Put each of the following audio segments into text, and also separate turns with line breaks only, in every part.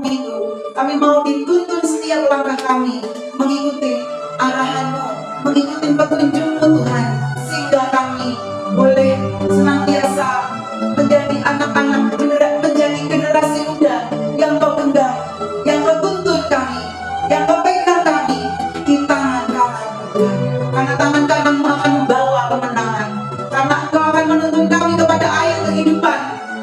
itu. Kami mau dituntun setiap langkah kami mengikuti arahan-Mu, mengikuti petunjuk-Mu Tuhan, sehingga kami boleh senantiasa menjadi anak-anak, menjadi generasi muda yang Kau genggam, yang Kau tuntun kami, yang Kau pegang kami di tangan kanan Tuhan. Karena tangan kananmu akan membawa kemenangan, karena Engkau akan menuntun kami kepada air kehidupan,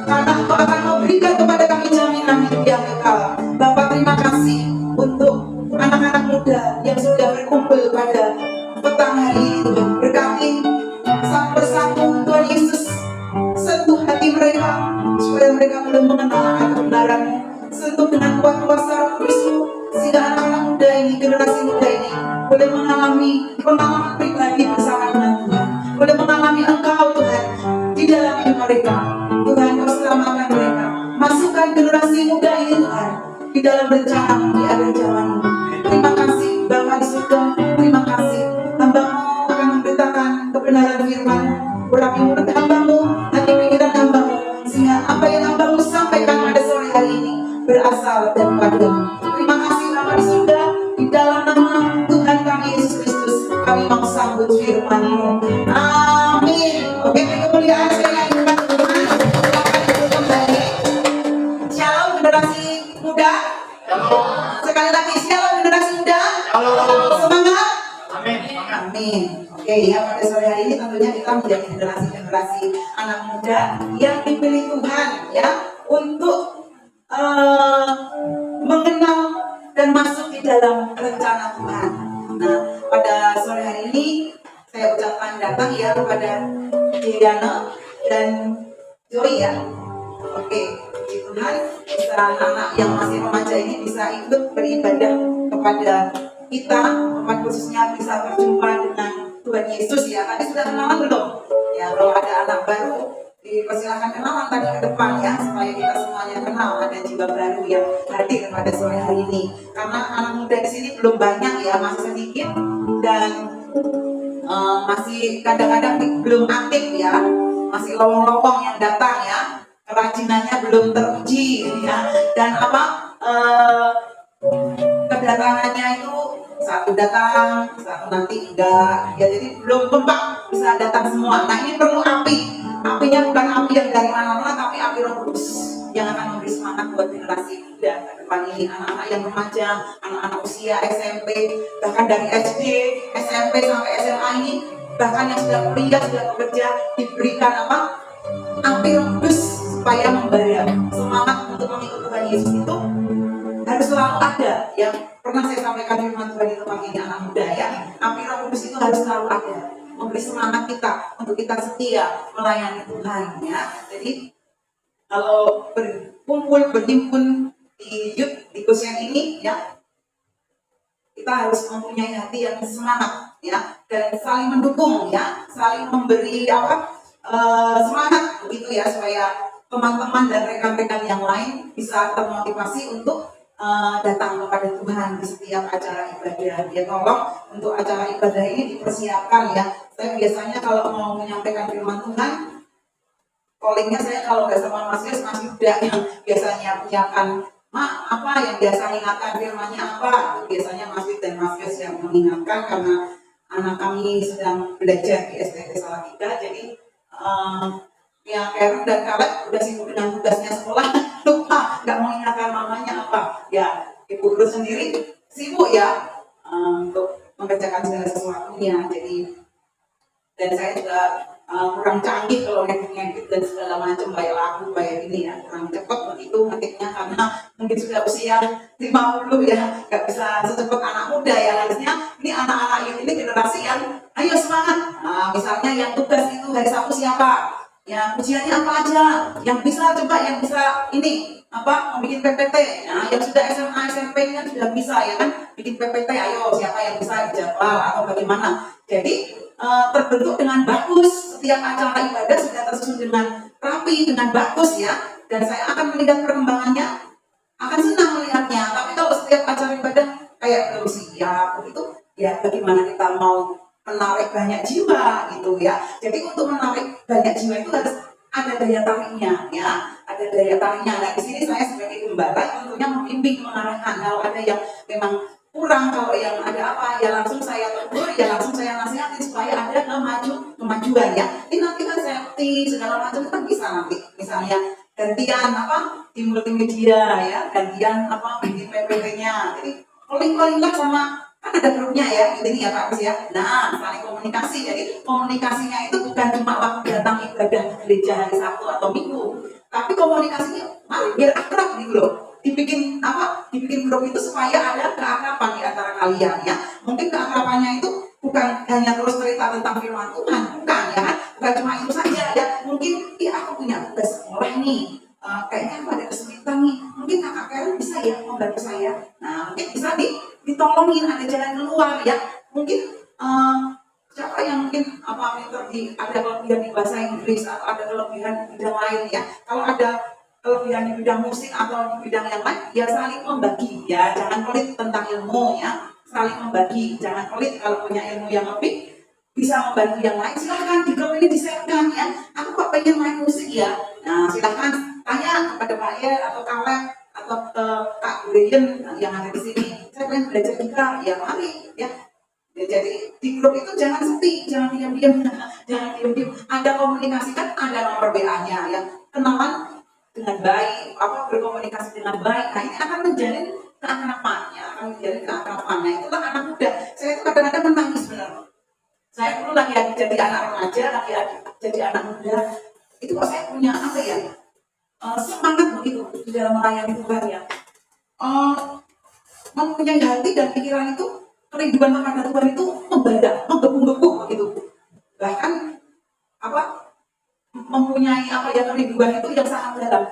karena Engkau akan memberikan kepada kami jaminan hidup yang kekal. Bapak, terima kasih untuk anak-anak muda yang sudah berkumpul pada petang hari ini Tuhan. Berkati satu persatu Tuhan Yesus, sentuh hati mereka supaya mereka belum mengenal akan kebenaran-Mu. Sentuh dengan kuat kuasa Roh Kudus-Mu, sehingga anak-anak muda ini, generasi muda ini boleh mengalami pengalaman pribadi bersama dengan Tuhan, boleh mengalami Engkau Tuhan di dalam hidup mereka. Tuhan, Kau selamatkan mereka, masukkan generasi muda ini Tuhan di dalam rencana di akhir zaman ini. Terima kasih Bapa di surga, terima kasih hamba-Mu akan memberitakan kebenaran firman-Mu, urapi mulut hamba-Mu, hati pikiran hamba-Mu, sehingga apa yang hamba-Mu sampaikan pada sore hari ini berasal daripada-Mu. Terima kasih Bapa di surga, di dalam nama Tuhan kami Yesus Kristus kami mau sambut firman-Mu. Amin. Oke, kemuliaan sekali lagi kepada Tuhan. Silakan duduk kembali. Shalom generasi muda. Sekali lagi shalom generasi muda. Semangat. Amin. Oke, ya, pada sore hari ini tentunya kita menjadi generasi anak muda yang dipilih Tuhan ya untuk mengenal dan masuk di dalam rencana Tuhan. Nah, pada sore hari ini saya ucapkan datang ya kepada Diana dan Joy ya. Oke, puji Tuhan bisa anak-anak yang masih remaja ini bisa ikut beribadah kepada kita, tempat khususnya bisa berjumpa dengan Tuhan Yesus ya. Tadi sudah kenalan belum? Ya, kalau ada anak baru dipersilakan kenalan tadi ke depan ya, supaya kita semuanya kenal, ada jiwa baru yang hadir pada sore hari ini. Karena anak muda di sini belum banyak ya, masih sedikit dan masih kadang-kadang belum aktif ya, masih lowong-lowong yang datang ya, kerajinannya belum teruji ya, dan kedatangannya itu satu datang, satu nanti enggak ya, jadi belum kompak bisa datang semua. Nah, ini perlu apinya bukan api yang dari mana-mana, tapi api Roh Kudus yang akan memberi semangat buat generasi muda ke depan ini, anak-anak yang remaja, anak-anak usia SMP, bahkan dari SD, SMP sampai SMA ini, bahkan yang sudah kuliah, sudah bekerja, diberikan api Roh Kudus supaya membara semangat untuk mengikut Tuhan Yesus itu harus selalu ada. Yang pernah saya sampaikan firman Tuhan di tempat ini, anak muda ya, api Roh Kudus itu harus selalu ada, memberi semangat kita untuk kita setia melayani Tuhan ya. Jadi kalau berkumpul berhimpun di youth di Goshen ini ya, kita harus mempunyai hati yang semangat ya, dan saling mendukung ya, saling memberi semangat begitu ya, supaya teman-teman dan rekan-rekan yang lain bisa termotivasi untuk datang kepada Tuhan di setiap acara ibadah. Ya, tolong untuk acara ibadah ini dipersiapkan ya. Saya biasanya kalau mau menyampaikan firman Tuhan, callingnya saya kalau nggak sama Mas Yus, Mas Yuda yang biasanya menyiapkan apa yang biasa mengingatkan firmannya apa. Biasanya Mas Yus dan Mas Yus yang mengingatkan, karena anak kami sedang belajar di STT Salatiga, jadi ya Karen dan Kaleb udah sibuk dengan tugasnya sekolah, lupa nggak mengingatkan mamanya apa ya. Ibu guru sendiri sibuk ya untuk mengerjakan segala sesuatunya. Jadi dan saya juga kurang canggih kalau ngedit dan segala macam, kayak lagu kayak ini ya, kurang cepat begitu ngetiknya, karena mungkin sudah usia 50 ya, nggak bisa secepat anak muda ya. Harusnya ini anak-anak ini generasi yang ayo semangat. Nah, misalnya yang tugas itu hari Sabtu siapa ya, ujiannya apa aja, yang bisa coba, yang bisa ini bikin PPT. Nah, yang sudah SMA SMP kan sudah bisa ya kan bikin PPT, ayo siapa yang bisa dijadwal atau bagaimana. Jadi terbentuk dengan bagus, setiap acara ibadah sudah tersusun dengan rapi, dengan bagus ya, dan saya akan melihat perkembangannya, akan senang melihatnya. Tapi kalau setiap acara ibadah kayak belum siap itu ya, bagaimana kita mau menarik banyak jiwa gitu ya. Jadi untuk menarik banyak jiwa itu harus ada daya tariknya ya, ada daya tariknya. Nah di sini saya sebagai gembala tentunya membimbing, mengarahkan. Kalau ada yang memang kurang, kalau yang ada apa ya langsung saya tegur, ya langsung saya nasihatin supaya ada kemajuan ya. Ini nanti kan safety segala macam kan bisa nanti, misalnya gantian apa di multimedia ya, gantian apa bikin PPT-nya. Jadi calling lah sama, kan ada grupnya ya, ini ya Pak Agus ya. Nah, saling komunikasi. Jadi komunikasinya itu bukan cuma waktu datang ibadah gereja hari Sabtu atau Minggu, tapi komunikasinya biar akrab gitu loh. Dibikin apa? Dibikin grup itu supaya ada keakraban di antara kalian ya. Mungkin keakrabannya itu bukan hanya terus cerita tentang firman Tuhan, bukan ya kan? Bukan cuma itu saja ya. Mungkin aku punya tugas sekolah nih. Kayaknya aku ada kesulitan nih. Mungkin kakak Karen bisa ya membantu saya. Nah, mungkin bisa ditolongin, ada jalan keluar ya. Mungkin siapa yang mungkin apa ada kelebihan di bahasa Inggris atau ada kelebihan di bidang lain ya. Kalau ada kelebihan di bidang musik atau di bidang yang lain, ya saling membagi ya, jangan pelit tentang ilmu ya, saling membagi, jangan pelit kalau punya ilmu yang lebih bisa membantu yang lain, silahkan di grup ini di-share-kan ya, aku kok pengen main musik ya, nah silahkan tanya kepada Pak Ye atau Kaleb atau ke Kak Brian yang ada di sini, saya pengen belajar gitar, ya mari ya. Ya, jadi di grup itu jangan sepi, jangan diam-diam, jangan diam-diam, ada komunikasi kan, ada nomor WA-nya ya, kenalan dengan baik, apa berkomunikasi dengan baik. Nah ini akan menjalin keakrabannya, akan menjalin keakrabannya. Itulah anak muda. Saya itu kadang-kadang menangis benar. Saya dulu lagi jadi anak remaja, lagi jadi anak muda. Itu kok saya punya apa ya? Semangat begitu di dalam melayani Tuhan ya. Mempunyai hati dan pikiran itu, kerinduan kepada Tuhan itu membara, menggebu-gebu begitu. Bahkan apa? Mempunyai apa ya kerinduan itu yang sangat dalam.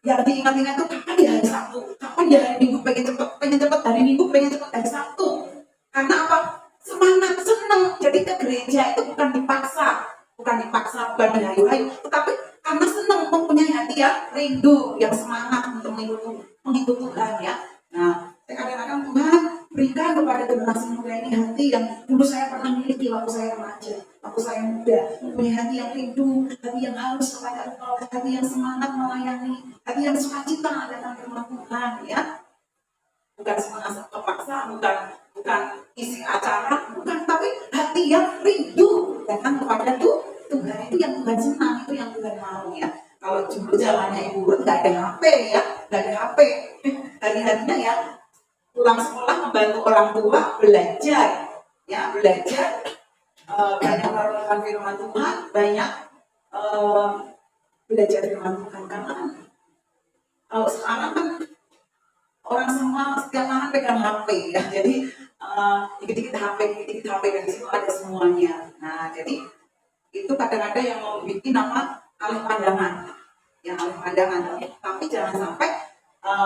Yang diingat-ingat itu kapan ya hari Sabtu, kapan ya hari Minggu, pengen cepet hari Minggu, pengen cepet hari Sabtu. Karena apa? Semangat, senang. Jadi ke gereja itu bukan dipaksa, bukan dihayu-hayu, tetapi karena senang, mempunyai hati yang rindu, yang semangat untuk mengikut Tuhan ya. Nah, saya kadang-kadang Tuhan berikan kepada generasi muda ini hati yang dulu saya pernah miliki waktu saya remaja, waktu saya muda, mempunyai hati yang rindu, hati yang halus kepada Engkau, hati yang semangat melayani, hati yang sukacita datang ke rumah Tuhan ya. Bukan semangat terpaksa, bukan isi acara, bukan, tapi hati yang rindu datang kepada Tuhan, itu yang Tuhan senang, itu yang Tuhan mau ya. Kalau dulu zamannya Ibu Ruth nggak ada HP ya, nggak ada HP, hari-harinya ya pulang sekolah membantu orang tua belajar ya, belajar banyak melakukan firman Tuhan, banyak belajar firman Tuhan. Karena kalau sekarang kan orang semua setiap malam pegang HP ya, jadi dikit-dikit HP dan di situ ada semuanya. Nah jadi itu kadang-kadang yang membuat nama alih pandangan ya, alih pandangan, tapi jangan sampai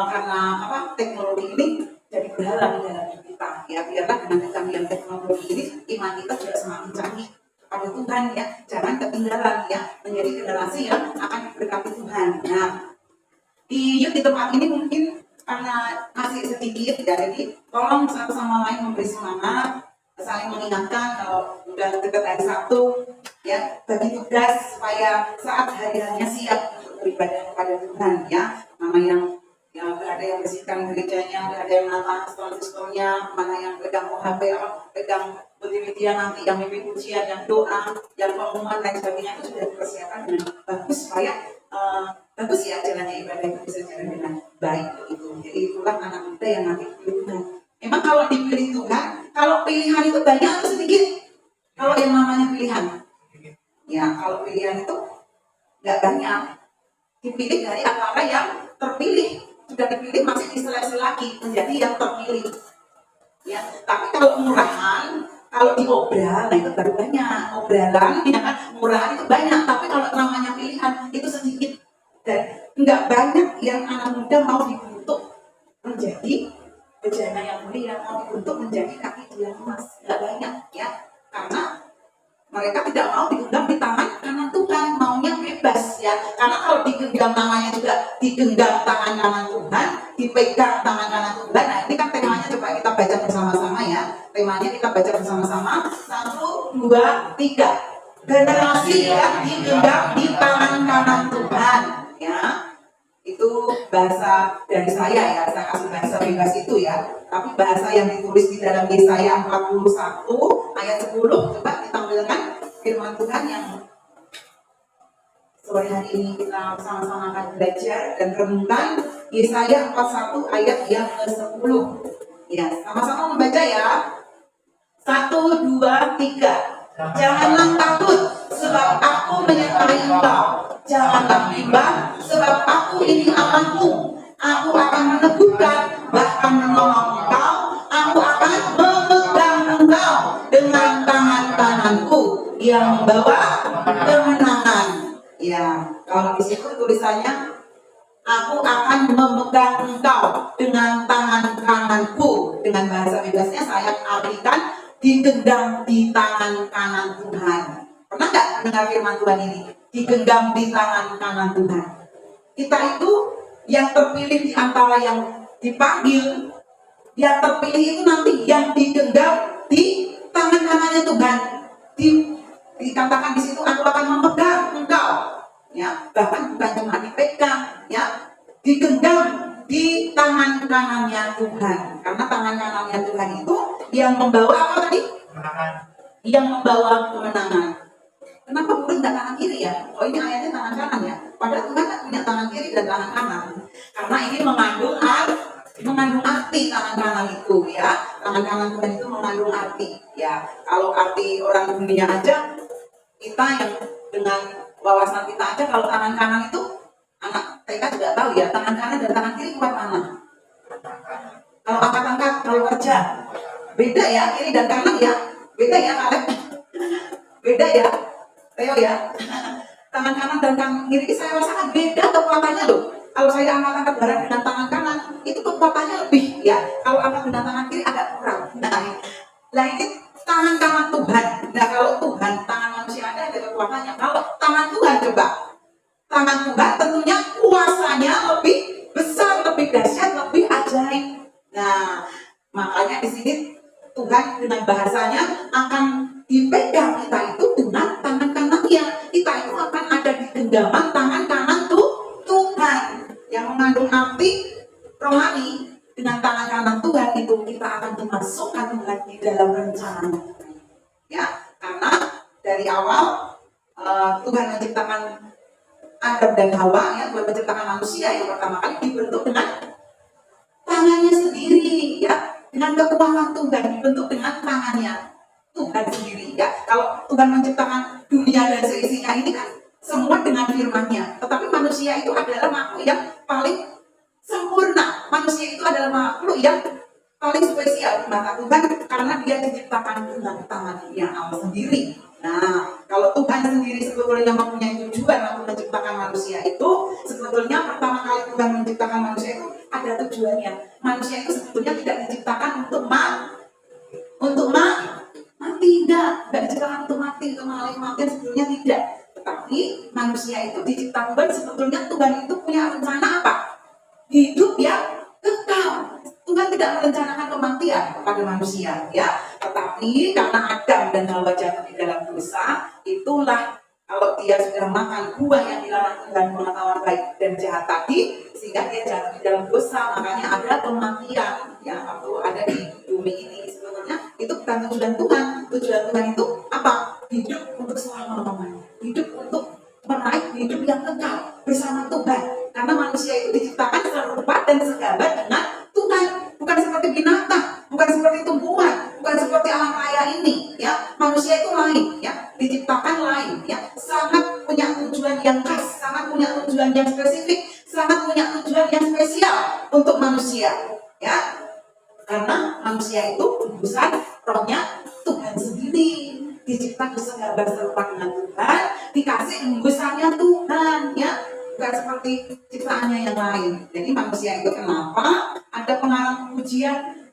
karena apa teknologi ini jadi berhalang dalam hidup kita ya. Biarlah dengan kecanggihan teknologi ini iman kita juga semakin canggih kepada Tuhan ya, jangan ketinggalan ya, menjadi generasi yang akan diberkati Tuhan. Nah di tempat ini mungkin karena masih sedikit ya, jadi tolong satu sama lain memberi semangat, saling mengingatkan kalau udah dekat hari Sabtu ya, bagi tugas supaya saat hari-harinya siap untuk beribadah kepada Tuhan ya. Mana yang ada yang bersihkan gerejanya, ada yang menata stone-nya, mana yang pegang HP, pegang multimedia nanti, yang mimpin ujian, yang doa, yang pengumuman dan sebagainya, itu sudah dipersiapkan dengan bagus supaya bagus ya jalannya ibadah itu bisa jalan dengan baik itu. Jadi itulah anak muda yang nanti dipilih Tuhan. Memang kalau dipilih Tuhan, kalau pilihan itu banyak atau sedikit? Kalau yang namanya pilihan, ya kalau pilihan itu nggak banyak, dipilih dari antara yang terpilih, sudah dipilih masih diseleksi lagi menjadi yang terpilih. Ya, tapi kalau murahan, kalau diobral, nah itu baru banyak obralan, ya kan? Murahan itu banyak, tapi kalau namanya pilihan itu sedikit. Dan nggak banyak yang anak muda mau dibentuk menjadi bejana yang mulia, mau dibentuk menjadi kaki dia emas, nggak banyak ya, karena mereka tidak mau digenggam di tangan kanan Tuhan, maunya bebas ya. Karena kalau digenggam tangannya juga digenggam tangan kanan Tuhan, dipegang tangan kanan Tuhan. Nah ini kan temanya, coba kita baca bersama-sama ya. Temanya kita baca bersama-sama. 1, 2, 3. Generasi yang digenggam di tangan kanan Tuhan. Ya, itu bahasa dari saya ya, saya kasih bahasa bebas itu ya. Tapi bahasa yang ditulis di dalam Yesaya 41 ayat 10, coba ditampilkan firman Tuhan yang sore hari ini kita sama-sama akan belajar dan renungkan. Yesaya 41 ayat yang ke-10. Ya, sama-sama membaca ya. 1, 2, 3. Janganlah takut, sebab aku menyertai engkau. Janganlah bimbang, sebab aku ini Allahmu. Aku akan meneguhkan, bahkan menolong engkau. Aku akan memegang engkau dengan tangan kananku yang membawa kemenangan. Ya, kalau di situ tulisannya aku akan memegang engkau dengan tangan kananku. Dengan bahasa bebasnya saya artikan digenggam di tangan kanan Tuhan. Pernah nggak mendengar firman Tuhan ini? Digenggam di tangan kanan Tuhan. Kita itu yang terpilih di antara yang dipanggil, yang terpilih itu nanti yang digenggam di tangan kanannya Tuhan. Dikatakan di situ aku akan memegang engkau. Ya, bahkan bukan cuma dipegang, ya, digenggam di tangan kanannya Tuhan. Karena tangan kanannya Tuhan itu yang membawa apa tadi? Kemenangan. Yang membawa kemenangan. Kenapa bukan tangan kiri ya? Oh, ini ayatnya tangan kanan ya. Padahal Tuhan kan punya tangan kiri dan tangan kanan. Karena ini mengandung arti tangan kanan itu ya. Tangan kanan Tuhan itu mengandung arti ya. Kalau arti orang dunia aja, kita yang dengan wawasan kita aja, kalau tangan kanan itu anak TK juga tahu ya, tangan kanan dan tangan kiri buat mana? Kalau angkat-angkat, kalau kerja beda ya, kiri dan kanan ya, beda ya Kaleb, beda ya Theo ya. Tangan kanan dan tangan kiri saya rasakan beda kekuatannya loh. Kalau saya angkat-angkat barang dengan tangan kanan itu kekuatannya lebih ya, kalau angkat dengan tangan kiri agak kurang. Nah ini tangan kanan Tuhan. Nah kalau Tuhan, tangan manusia ada kekuatannya. Kalau tangan Tuhan coba, tangan Tuhan tentunya kuasanya lebih besar, lebih dahsyat, lebih ajaib. Nah makanya di sini Tuhan dengan bahasanya akan dipegang kita itu dengan tangan kanannya. Kita itu akan ada di genggaman tangan kanan Tuhan yang mengandung arti rohani. Dengan tangan kanan Tuhan itu kita akan dimasukkan Tuhan di dalam rencana. Ya, karena dari awal Tuhan menciptakan Adam dan Hawa, ya, Tuhan menciptakan manusia yang pertama kali dibentuk dengan tangannya sendiri, ya, dengan kekuatan Tuhan dibentuk dengan tangannya Tuhan sendiri, ya. Kalau Tuhan menciptakan dunia dan seisinya ini kan semua dengan firman-Nya, tetapi manusia itu adalah makhluk yang paling sempurna. Manusia itu adalah makhluk yang paling spesial di mata Tuhan karena dia diciptakan dengan tangannya Allah sendiri. Nah, kalau Tuhan sendiri sebetulnya mempunyai tujuan untuk menciptakan manusia itu, sebetulnya pertama kali Tuhan menciptakan manusia itu ada tujuannya. Manusia itu sebetulnya tidak diciptakan untuk mati, tidak diciptakan untuk mati, untuk mengalami kematian, sebetulnya tidak. Tetapi manusia itu diciptakan sebetulnya Tuhan itu punya rencana apa? Hidup yang kekal. Tuhan tidak merencanakan kematian kepada manusia, ya. Tetapi karena Adam dan Hawa jatuh di dalam dosa, itulah kalau dia sudah makan buah yang dilarang Tuhan, pengetahuan baik dan jahat tadi, sehingga dia jatuh di dalam dosa, makanya ada kematian yang waktu ada di bumi ini. Sebetulnya itu bukan tujuan Tuhan. Tujuan Tuhan itu apa? Hidup untuk selama-lamanya, hidup untuk meraih hidup yang kekal bersama Tuhan. Karena manusia itu diciptakan serupa dan segambar dengan Tuhan, bukan seperti binatang, bukan seperti tumbuhan, bukan seperti alam raya ini, ya. Manusia itu lain, ya, diciptakan lain, ya, sangat punya tujuan yang khas, sangat punya tujuan yang spesifik, sangat punya tujuan yang spesial untuk manusia, ya. Karena manusia itu tebusan rohnya Tuhan sendiri, diciptakan segambar serupa dengan Tuhan, dikasih embusannya Tuhan, ya. Bukan seperti ciptaannya yang lain. Jadi manusia itu kenapa ada pengalaman ujian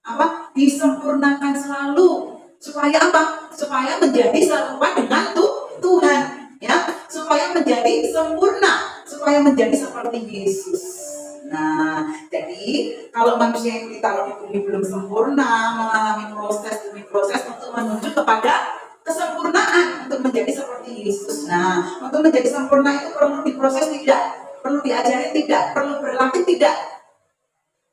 apa? Disempurnakan selalu. Supaya apa? Supaya menjadi serupa dengan Tuhan, ya. Supaya menjadi sempurna, supaya menjadi seperti Yesus. Nah, jadi kalau manusia itu ditaruh di bumi belum sempurna, mengalami proses demi proses untuk menuju kepada kesempurnaan, untuk menjadi seperti Yesus. Nah, untuk menjadi sempurna itu perlu diproses tidak? Perlu diajarin tidak? Perlu berlatih tidak?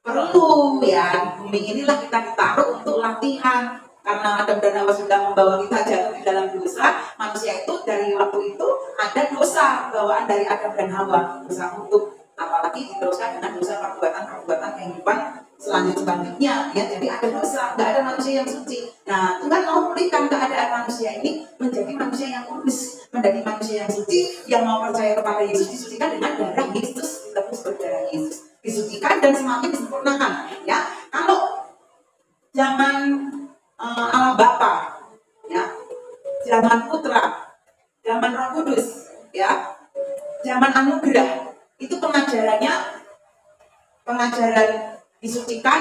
Perlu ya. Bumi inilah kita ditaruh untuk latihan. Karena Adam dan Hawa sudah membawa kita jatuh di dalam dosa, manusia itu dari waktu itu ada dosa bawaan dari Adam dan Hawa, dosa untuk apalagi diteruskan dengan dosa perbuatan kehidupan selanjutnya ya. Jadi ada dosa, nggak ada manusia yang suci. Nah, Tuhan mau pulihkan keadaan manusia ini menjadi manusia yang kudus, menjadi manusia yang suci, yang mau percaya kepada Yesus disucikan dengan darah Yesus, ditebus berdarah Yesus, disucikan dan semakin disempurnakan ya. Kalau zaman Allah Bapa ya, zaman Putra, zaman Roh Kudus ya, zaman anugerah, itu pengajaran disucikan,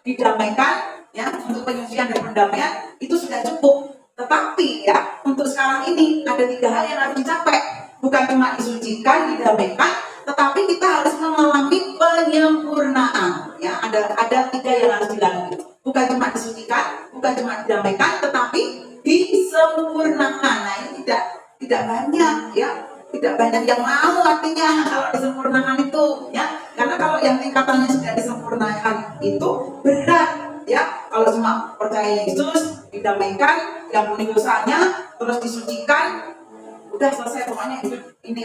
didamaikan ya, untuk penyucian dan pendamaian itu sudah cukup. Tetapi ya, untuk sekarang ini ada 3 hal yang harus dicapai. Bukan cuma disucikan, didamaikan, tetapi kita harus mengalami penyempurnaan ya. Ada 3 yang harus dilalui. Bukan cuma disucikan, bukan cuma didamaikan, tetapi disempurnakan. Nah, ini tidak banyak ya. Tidak banyak yang mau artinya kalau disempurnakan itu ya. Karena kalau yang tingkatannya sudah disempurnakan itu berat ya. Kalau cuma percaya Yesus, didamaikan, diampuni dosanya, terus disucikan, udah selesai pokoknya hidup ini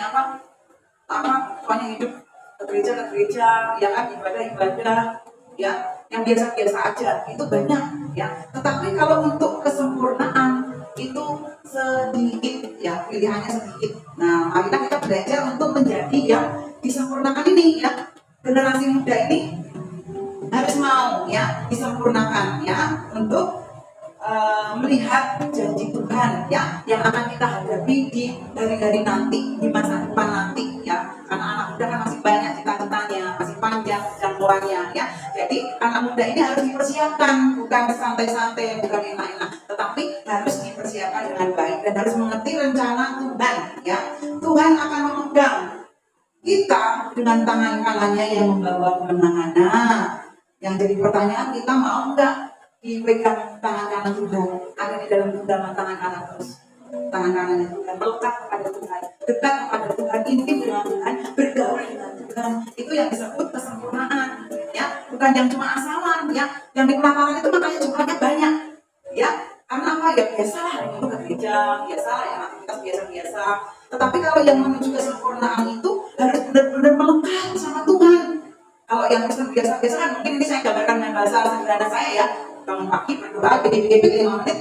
pokoknya hidup ke gereja ya kan, ibadah ya, yang biasa-biasa aja itu banyak ya. Tetapi kalau untuk kesempurnaan itu sedikit ya, pilihannya sedikit. Nah, akhirnya kita belajar untuk menjadi yang disempurnakan ini ya. Generasi muda ini harus mau ya disempurnakan ya, untuk melihat janji Tuhan ya yang akan kita hadapi di hari-hari nanti, di masa depan nanti ya. Karena anak muda kan masih banyak cita-citanya, masih panjang jangkauannya ya. Jadi anak muda ini harus dipersiapkan, bukan santai-santai, bukan enak-enak, tetapi harus dipersiapkan dengan baik dan harus mengerti rencana Tuhan ya. Tuhan akan memegang kita dengan tangan kanannya yang membawa kemenangan. Nah, yang jadi pertanyaan, kita mau enggak dipegang tangan kanan Tuhan, ada di dalam genggaman tangan kanan terus. Tangan kanannya Tuhan, melekat kepada Tuhan, dekat kepada Tuhan, intim dengan Tuhan, bergaul dengan Tuhan. Itu yang disebut kesempurnaan ya, bukan yang cuma asalan ya. Yang di penataran itu makanya jumlahnya banyak ya. Karena apa ya, biasalah itu ke gereja, biasalah ya, aktivitas biasa-biasa. Tetapi kalau yang menuju kesempurnaan itu harus benar-benar melekat sama Tuhan. Kalau yang biasa-biasa kan mungkin ini saya gambarkan dengan bahasa sederhana saya ya. Bangun pagi berdoa, pikir 5 menit,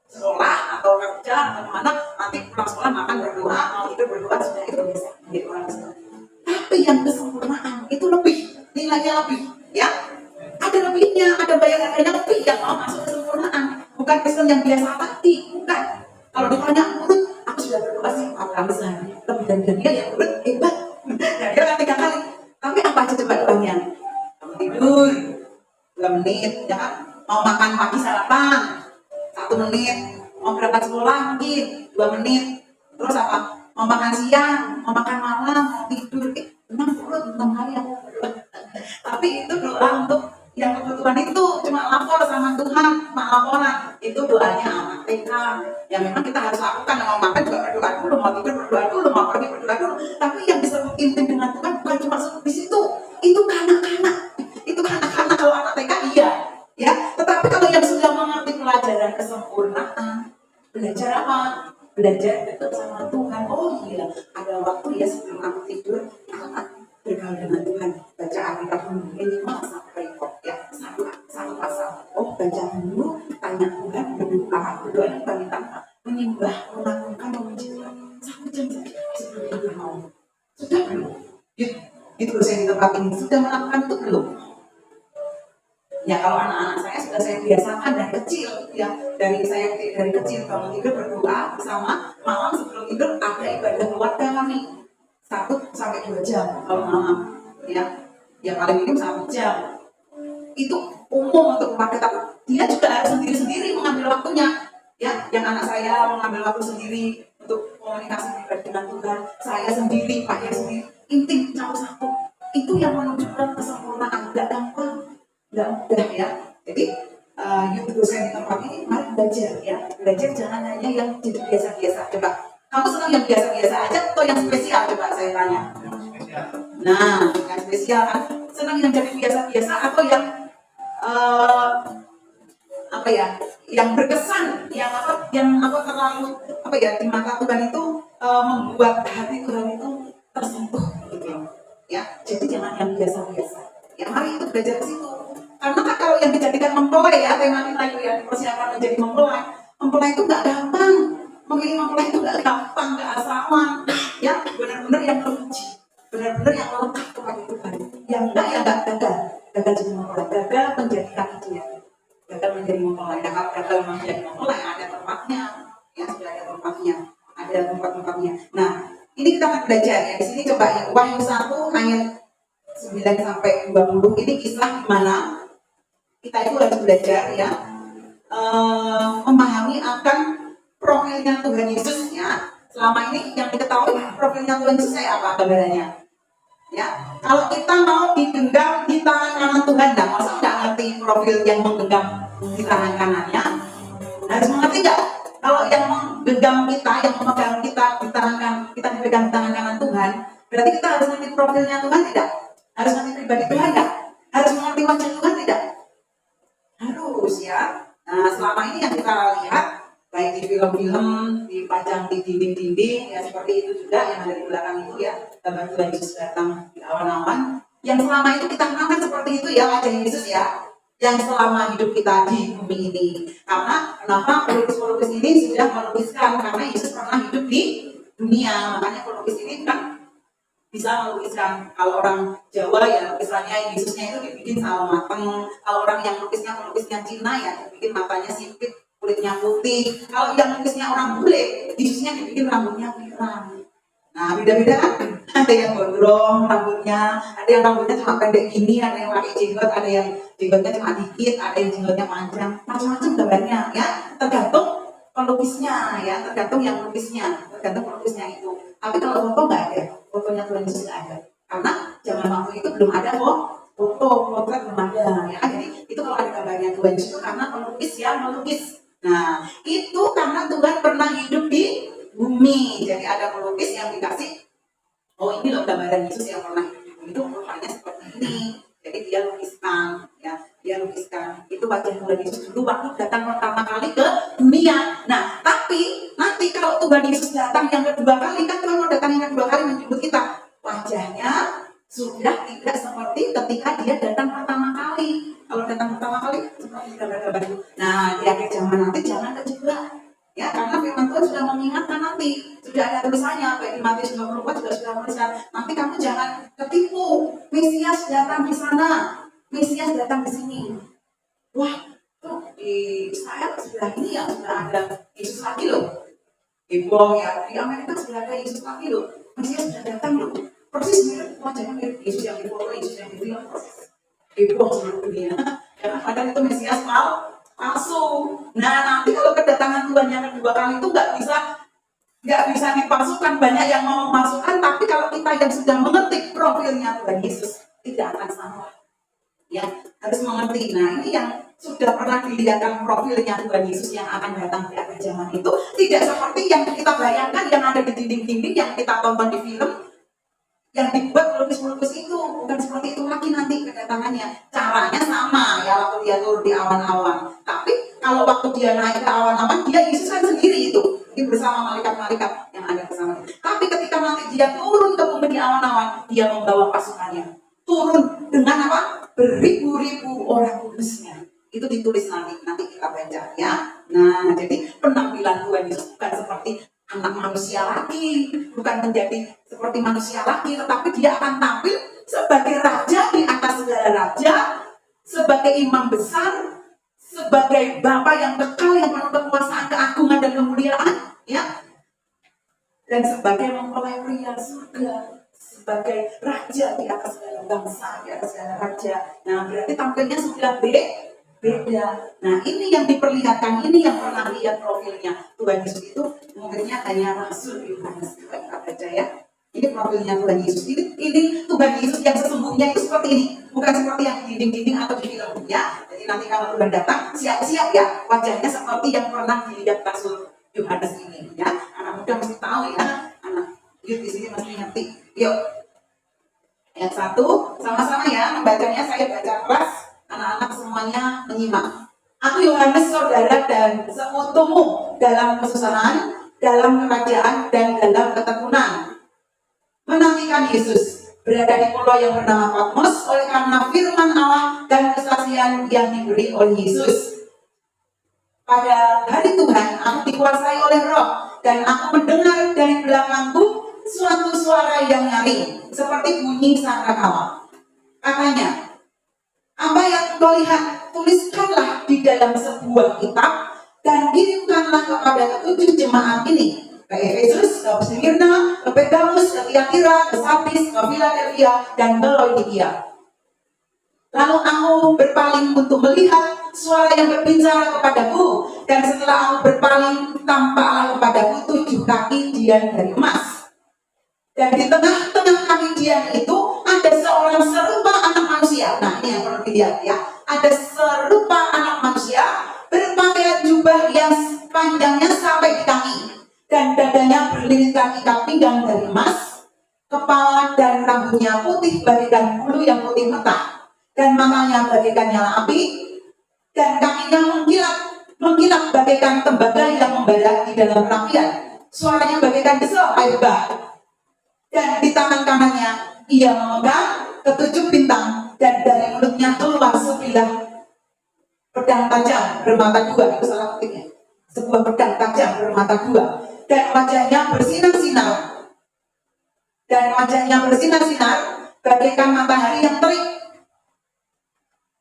sekolah atau kerja atau kemana, nanti pulang sekolah makan berdoa, mau tidur berdoa, sudah itu biasa jadi orang Kristen. Tapi yang kesempurnaan itu lebih, nilainya lebih ya. Ada lebihnya, ada bayar harganya lebih yang mau masuk kesempurnaan. Bukan Kristen yang biasa tadi, bukan. Kalau ditanya urut, aku sudah berdoa sih 4 kali sehari, lebih dari dia yang urut hebat. Dan dia kan 3 kali. Tapi apa aja coba doanya? Kamu tidur 2 menit, ya kan? Mau makan pagi sarapan 1 menit, mau berangkat sekolah mungkin 2 menit, terus apa? Mau makan siang, mau makan malam, mau tidur, 6 kali aku berdoa. Tapi itu doa untuk yang kebutuhan itu cuma lapor sama Tuhan, cuma laporan. Itu doanya anak TK. Ya memang kita harus lakukan, mau makan juga berdoa dulu, mau tidur berdoa dulu, mau pergi berdoa dulu. Tapi yang disebut intim dengan Tuhan bukan cuma di situ. Itu kanak-kanak. Itu kanak-kanak kalau anak TK iya. Ya, tetapi kalau yang sudah mengerti pelajaran kesempurnaan, belajar apa? Belajar dekat sama Tuhan. Oh iya, ada waktu ya sebelum aku tidur, aku akan bergaul dengan Tuhan. Baca Alkitab dulu, minimal sampai ya, satu pasal. Oh, baca dulu, tanya Tuhan, berdoa yang minta menyembah, melakukan, memuji Tuhan 1 jam saja sebelum tidur mau. Sudah belum? Itu saya di tempat ini sudah melakukan itu belum? Ya kalau anak-anak saya sudah saya biasakan dari kecil ya, dari kecil bangun tidur berdoa sama malam sebelum tidur ada ibadah keluarga kami 1 sampai 2 jam kalau malam ya, yang paling minim 1 jam. Itu umum untuk keluarga, tapi dia juga harus sendiri-sendiri mengambil waktunya ya. Yang anak saya mengambil waktu sendiri untuk komunikasi pribadi dengan Tuhan, saya sendiri, Pak sendiri, intim satu. Itu yang menunjukkan kesempurnaan, tidak gampang, tidak mudah ya. Jadi YouTube saya di tempat ini, mari belajar ya. Belajar jangan hanya yang jadi biasa-biasa. Coba, kamu senang yang biasa-biasa aja atau yang spesial? Coba saya tanya. Nah, yang spesial kan, senang yang jadi biasa-biasa atau yang eh, apa ya, yang berkesan, yang apa terlalu apa ya di mata Tuhan itu membuat hati Tuhan itu tersentuh gitu loh. Ya, jadi jangan yang biasa-biasa. Ya, mari itu belajar ke situ. Karena kan kalau yang dijadikan mempelai ya, tema kita itu ya dipersiapkan menjadi mempelai. Mempelai itu nggak gampang. Memilih mempelai itu nggak gampang, nggak asal. Ya, benar-benar yang teruji, benar-benar yang melekat kepada Tuhan. Yang enggak ya nggak gagal, gagal jadi mempelai, gagal menjadikan dia, gagal menjadi mempelai. Nah, kalau gagal menjadi mempelai ada tempatnya, ya sudah ada tempatnya, ada tempat-tempatnya. Nah, ini kita akan belajar ya. Di sini coba ya, Wahyu 1 ayat 9 sampai 20 ini kisah di mana kita itu harus belajar ya, memahami akan profilnya Tuhan Yesus ya. Selama ini yang diketahui profilnya Tuhan Yesus saya apa gambarannya? Ya, kalau kita mau digenggam di tangan kanan Tuhan, nah masa nggak ngerti profil yang menggenggam di tangan kanannya? Harus mengerti nggak? Kalau yang menggenggam kita, yang memegang kita di tangan kita dipegang di tangan kanan Tuhan, berarti kita harus mengerti profilnya Tuhan tidak? Harus mengerti pribadi Tuhan nggak? Harus mengerti wajah Tuhan tidak? Harus ya. Nah, selama ini yang kita lihat baik di film-film, dipajang di dinding-dinding ya seperti itu juga yang ada di belakang itu ya, gambar Tuhan Yesus datang di awan-awan. Yang selama itu kita kenalkan seperti itu ya wajah Yesus ya, yang selama hidup kita di bumi ini. Karena kenapa pelukis-pelukis ini sudah melukiskan, karena Yesus pernah hidup di dunia, makanya pelukis ini kan bisa melukiskan. Kalau orang Jawa ya lukisannya Yesusnya itu dibikin sama mateng. Kalau orang yang melukisnya Cina ya dibikin matanya sipit, kulitnya putih. Kalau yang lukisnya orang bule, Yesusnya dibikin rambutnya pirang. Nah, beda-beda kan? Ada yang gondrong rambutnya, ada yang rambutnya cuma pendek gini, ada yang pakai jenggot, ada yang jenggotnya cuma dikit, ada yang jenggotnya panjang, macam-macam gambarnya ya. Tergantung pelukisnya ya, tergantung yang lukisnya, tergantung pelukisnya itu. Tapi kalau foto nggak ada, fotonya Tuhan Yesus nggak ada, karena zaman waktu itu belum ada kok foto, potret belum ada ya. Jadi itu kalau ada gambarnya Tuhan Yesus itu karena pelukis yang melukis. Nah, itu karena Tuhan pernah hidup di bumi, jadi ada pelukis yang dikasih, oh ini loh gambaran Yesus yang pernah hidup di bumi itu rupanya seperti ini. Jadi dia lukiskan, ya dia lukiskan itu wajah Tuhan Yesus dulu waktu datang pertama kali ke dunia. Nah, tapi nanti kalau Tuhan Yesus datang yang kedua kali, kan Tuhan mau datang yang kedua kali menjemput kita, wajahnya sudah tidak seperti ketika dia datang pertama kali. Kalau datang pertama kali seperti gambar-gambar itu. Nah, di akhir zaman nanti jangan kejebak. Ya, karena firman Tuhan sudah mengingatkan nanti, sudah ada tulisannya, baik di Matius 24 juga sudah menuliskan, nanti kamu jangan ketipu, Mesias datang di sana, Mesias datang di sini. Wah, tuh di Israel sebelah ini ya sudah ada Yesus lagi loh. Heboh ya, di Amerika sudah ada Yesus lagi loh, Mesias sudah datang loh. Persis mirip wajahnya mirip Yesus yang di foto, Yesus yang di film. Heboh seluruh dunia. Karena padahal itu Mesias palsu. Nah, nanti kalau kedatangan Tuhan yang kedua kali itu nggak bisa dipalsukan. Banyak yang mau memalsukan, tapi kalau kita yang sudah mengerti profilnya Tuhan Yesus tidak akan salah. Ya, harus mengerti. Nah, ini yang sudah pernah dilihatkan profilnya Tuhan Yesus yang akan datang di akhir zaman itu tidak seperti yang kita bayangkan yang ada di dinding-dinding yang kita tonton di film, yang dibuat pelukis-pelukis itu. Bukan seperti itu lagi nanti kedatangannya. Caranya sama ya waktu dia turun di awan-awan. Tapi kalau waktu dia naik ke awan-awan, dia Yesus kan sendiri itu. Ini bersama malaikat-malaikat yang ada bersama. Tapi ketika nanti dia turun ke bumi di awan-awan, dia membawa pasukannya. Turun dengan apa? Beribu-ribu orang kudusnya. Itu ditulis nanti kita baca ya. Nah, jadi penampilan Tuhan Yesus bukan seperti anak manusia lagi, bukan menjadi seperti manusia lagi, tetapi dia akan tampil sebagai raja di atas segala raja, sebagai imam besar, sebagai Bapa yang kekal yang penuh kekuasaan, keagungan dan kemuliaan, ya, dan sebagai mempelai pria surga, sebagai raja di atas segala bangsa, di atas segala raja. Nah, berarti tampilnya sudah beda. Nah, ini yang diperlihatkan, ini yang pernah lihat profilnya Tuhan Yesus itu mungkinnya hanya Rasul Yohanes. Kita baca ya. Ini profilnya Tuhan Yesus. Ini Tuhan Yesus yang sesungguhnya itu seperti ini, bukan seperti yang di dinding-dinding atau di film ya. Jadi nanti kalau Tuhan datang, siap-siap ya, wajahnya seperti yang pernah dilihat Rasul Yohanes ini ya. Anak muda mesti tahu ya, anak youth di sini mesti ngerti. Yuk. Ayat 1, sama-sama ya membacanya, saya baca keras, anak-anak semuanya menyimak. Aku Yohanes, saudara dan sekutumu dalam kesusahan, dalam kerajaan, dan dalam ketekunan, menantikan Yesus berada di pulau yang bernama Patmos oleh karena firman Allah dan kesaksian yang diberi oleh Yesus. Pada hari Tuhan, aku dikuasai oleh Roh, dan aku mendengar dari belakangku suatu suara yang nyaring, seperti bunyi sangkakala. Katanya, apa yang kau lihat, tuliskanlah di dalam sebuah kitab, dan kirimkanlah kepada ketujuh jemaat ini, ke Efesus, ke Smyrna, ke Pergamus, ke Tiatira, ke Sardis, ke Philadelphia, dan ke Laodikia. Lalu aku berpaling untuk melihat suara yang berbicara kepadaku, dan setelah aku berpaling, tampaklah kepadaku 7 kaki dian dari emas. Dan di tengah-tengah kaki dian itu ada seorang serupa anak manusia. Nah, ini yang perlu dilihat ya. Ada serupa anak manusia berpakaian jubah yang panjangnya sampai di kaki, dan dadanya berlilit ikat pinggang dari emas. Kepala dan rambutnya putih bagaikan bulu yang putih mentah, dan matanya bagaikan nyala api, dan kakinya mengkilap bagaikan tembaga yang membara di dalam perapian. Suaranya bagaikan desel air bah. Dan di tangan kanannya ia memegang ketujuh bintang, dan dari mulutnya keluar sebilah pedang tajam bermata dua. Itu salah ketiknya, sebuah pedang tajam bermata dua. Dan wajahnya bersinar-sinar, bagaikan matahari yang terik.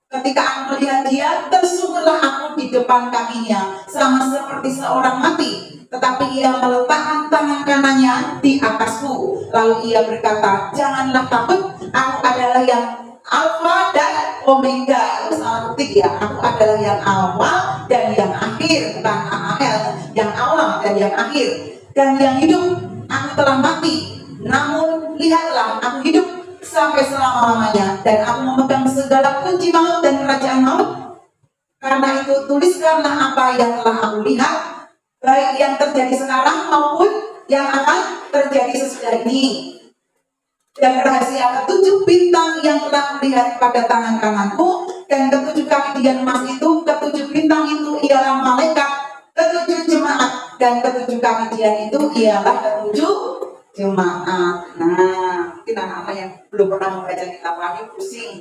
Ketika aku melihat dia, tersungkurlah aku di depan kakinya, sama seperti seorang mati. Tetapi ia meletakkan tangan kanannya di atasku. Lalu ia berkata, janganlah takut, aku adalah yang Alfa dan Omega. Itu salah ketik ya. Aku adalah yang awal dan yang akhir, bukan AAL, yang awal dan yang akhir. Dan yang hidup, aku telah mati, namun lihatlah, aku hidup sampai selama-lamanya, dan aku memegang segala kunci maut dan kerajaan maut. Karena itu tuliskanlah apa yang telah aku lihat, baik yang terjadi sekarang maupun yang akan terjadi sesudah ini. Dan rahasia ketujuh bintang yang telah kulihat pada tangan kananku, dan ketujuh kaki dian emas itu, ketujuh bintang itu ialah malaikat ketujuh jemaat, dan ketujuh kaki dian itu ialah ketujuh jemaat. Nah, mungkin anak-anak yang belum pernah membaca kitab Wahyu pusing,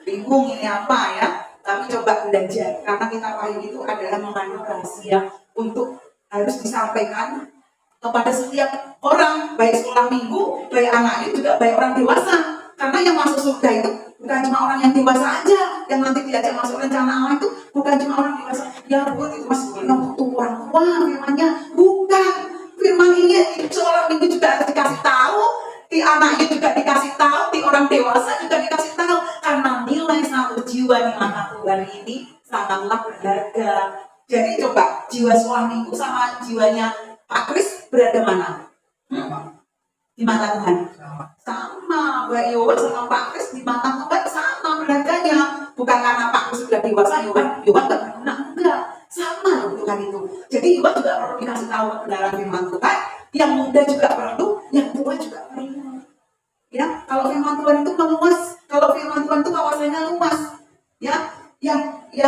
bingung ini apa ya. Tapi coba belajar, karena kitab Wahyu itu adalah mengandung rahasia untuk harus disampaikan kepada setiap orang, baik sekolah minggu, baik anak ini juga baik orang dewasa. Karena yang masuk surga itu bukan cuma orang yang dewasa aja, yang nanti diajak masuk rencana Allah itu bukan cuma orang dewasa. Ya buat itu masih belum tua, firmannya bukan. Firman ini di sekolah minggu juga harus dikasih tahu, di anak itu juga dikasih tahu, di orang dewasa juga dikasih tahu. Karena nilai satu jiwa di mata Tuhan ini sangatlah berharga. Jadi coba jiwa sekolah minggu sama jiwanya Pak Kris berada mana? Di mata Tuhan sama. Mbak Yohan sama Pak Kris di mata Tuhan sama berharganya. Bukan karena Pak Kris sudah dewasa, Yohan gak berguna, enggak. Sama loh Tuhan itu. Jadi Yohan juga perlu dikasih tahu kebenaran firman Tuhan. Yang muda juga perlu, yang tua juga perlu. Ya, kalau firman Tuhan itu meluas, kalau firman Tuhan itu kawasannya luas. Ya, yang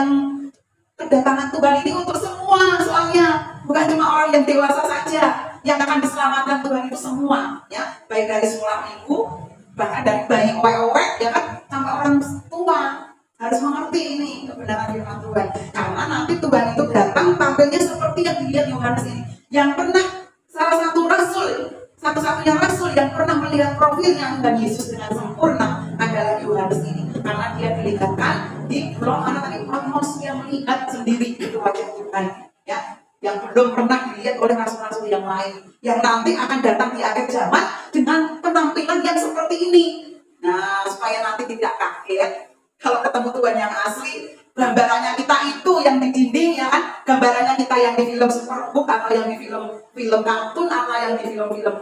kedatangan Tuhan ini untuk semua, soalnya bukan cuma orang yang dewasa saja yang akan diselamatkan Tuhan, itu semua ya, baik dari sekolah minggu, bahkan dari bayi owek-owek ya kan, sampai orang tua harus mengerti ini kebenaran firman Tuhan. Karena nanti Tuhan itu datang tampilnya seperti yang dilihat Yohanes ini, yang pernah salah satu rasul, satu-satunya rasul yang pernah melihat profilnya Tuhan Yesus dengan sempurna adalah Yohanes ini. Karena dia dilihatkan di pulau mana tadi, Patmos, yang melihat sendiri itu wajah Tuhan ya, yang belum pernah dilihat oleh rasul-rasul yang lain, yang nanti akan datang di akhir zaman dengan penampilan yang seperti ini. Nah, supaya nanti tidak kaget kalau ketemu Tuhan yang asli. Gambarannya kita itu yang di dinding ya kan, gambarannya kita yang di film Superbook, atau yang di film kartun, atau yang di film-film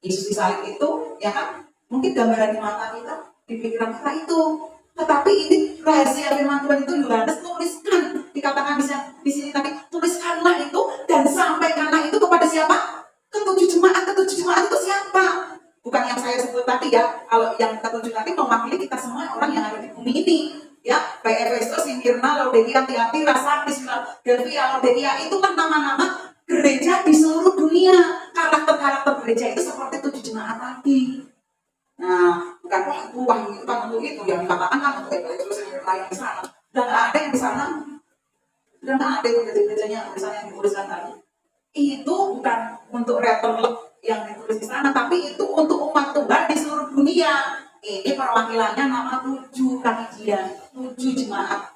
Yesus disalib itu ya kan, mungkin gambaran di mata kita, di pikiran kita itu. Tetapi ini rahasia firman Tuhan itu Yohanes tuliskan, dikatakan di sini tadi, tuliskanlah itu dan sampaikanlah itu kepada siapa? Ketujuh jemaat itu siapa? Bukan bukan yang saya sebut tadi ya. Kalau yang ketujuh nanti mewakili kita semua orang yang ada di bumi ini. Ya, baik Efesus, Smyrna, Laodikia, Tiatira, Sardis, Philadelphia, Laodikia, itu kan nama-nama gereja di seluruh dunia. Karakter-karakter gereja itu seperti 7 jemaat tadi. Nah, bukan wah itu kan untuk itu yang dikatakan kan untuk Efesus, Smyrna yang di sana. Dan nggak ada yang di sana. Dan nggak ada yang gereja-gerejanya misalnya yang dituliskan tadi. Itu bukan untuk retro yang ditulis di sana, tapi itu untuk umat Tuhan di seluruh dunia. Ini perwakilannya nama 7 kajian, 7 jemaat.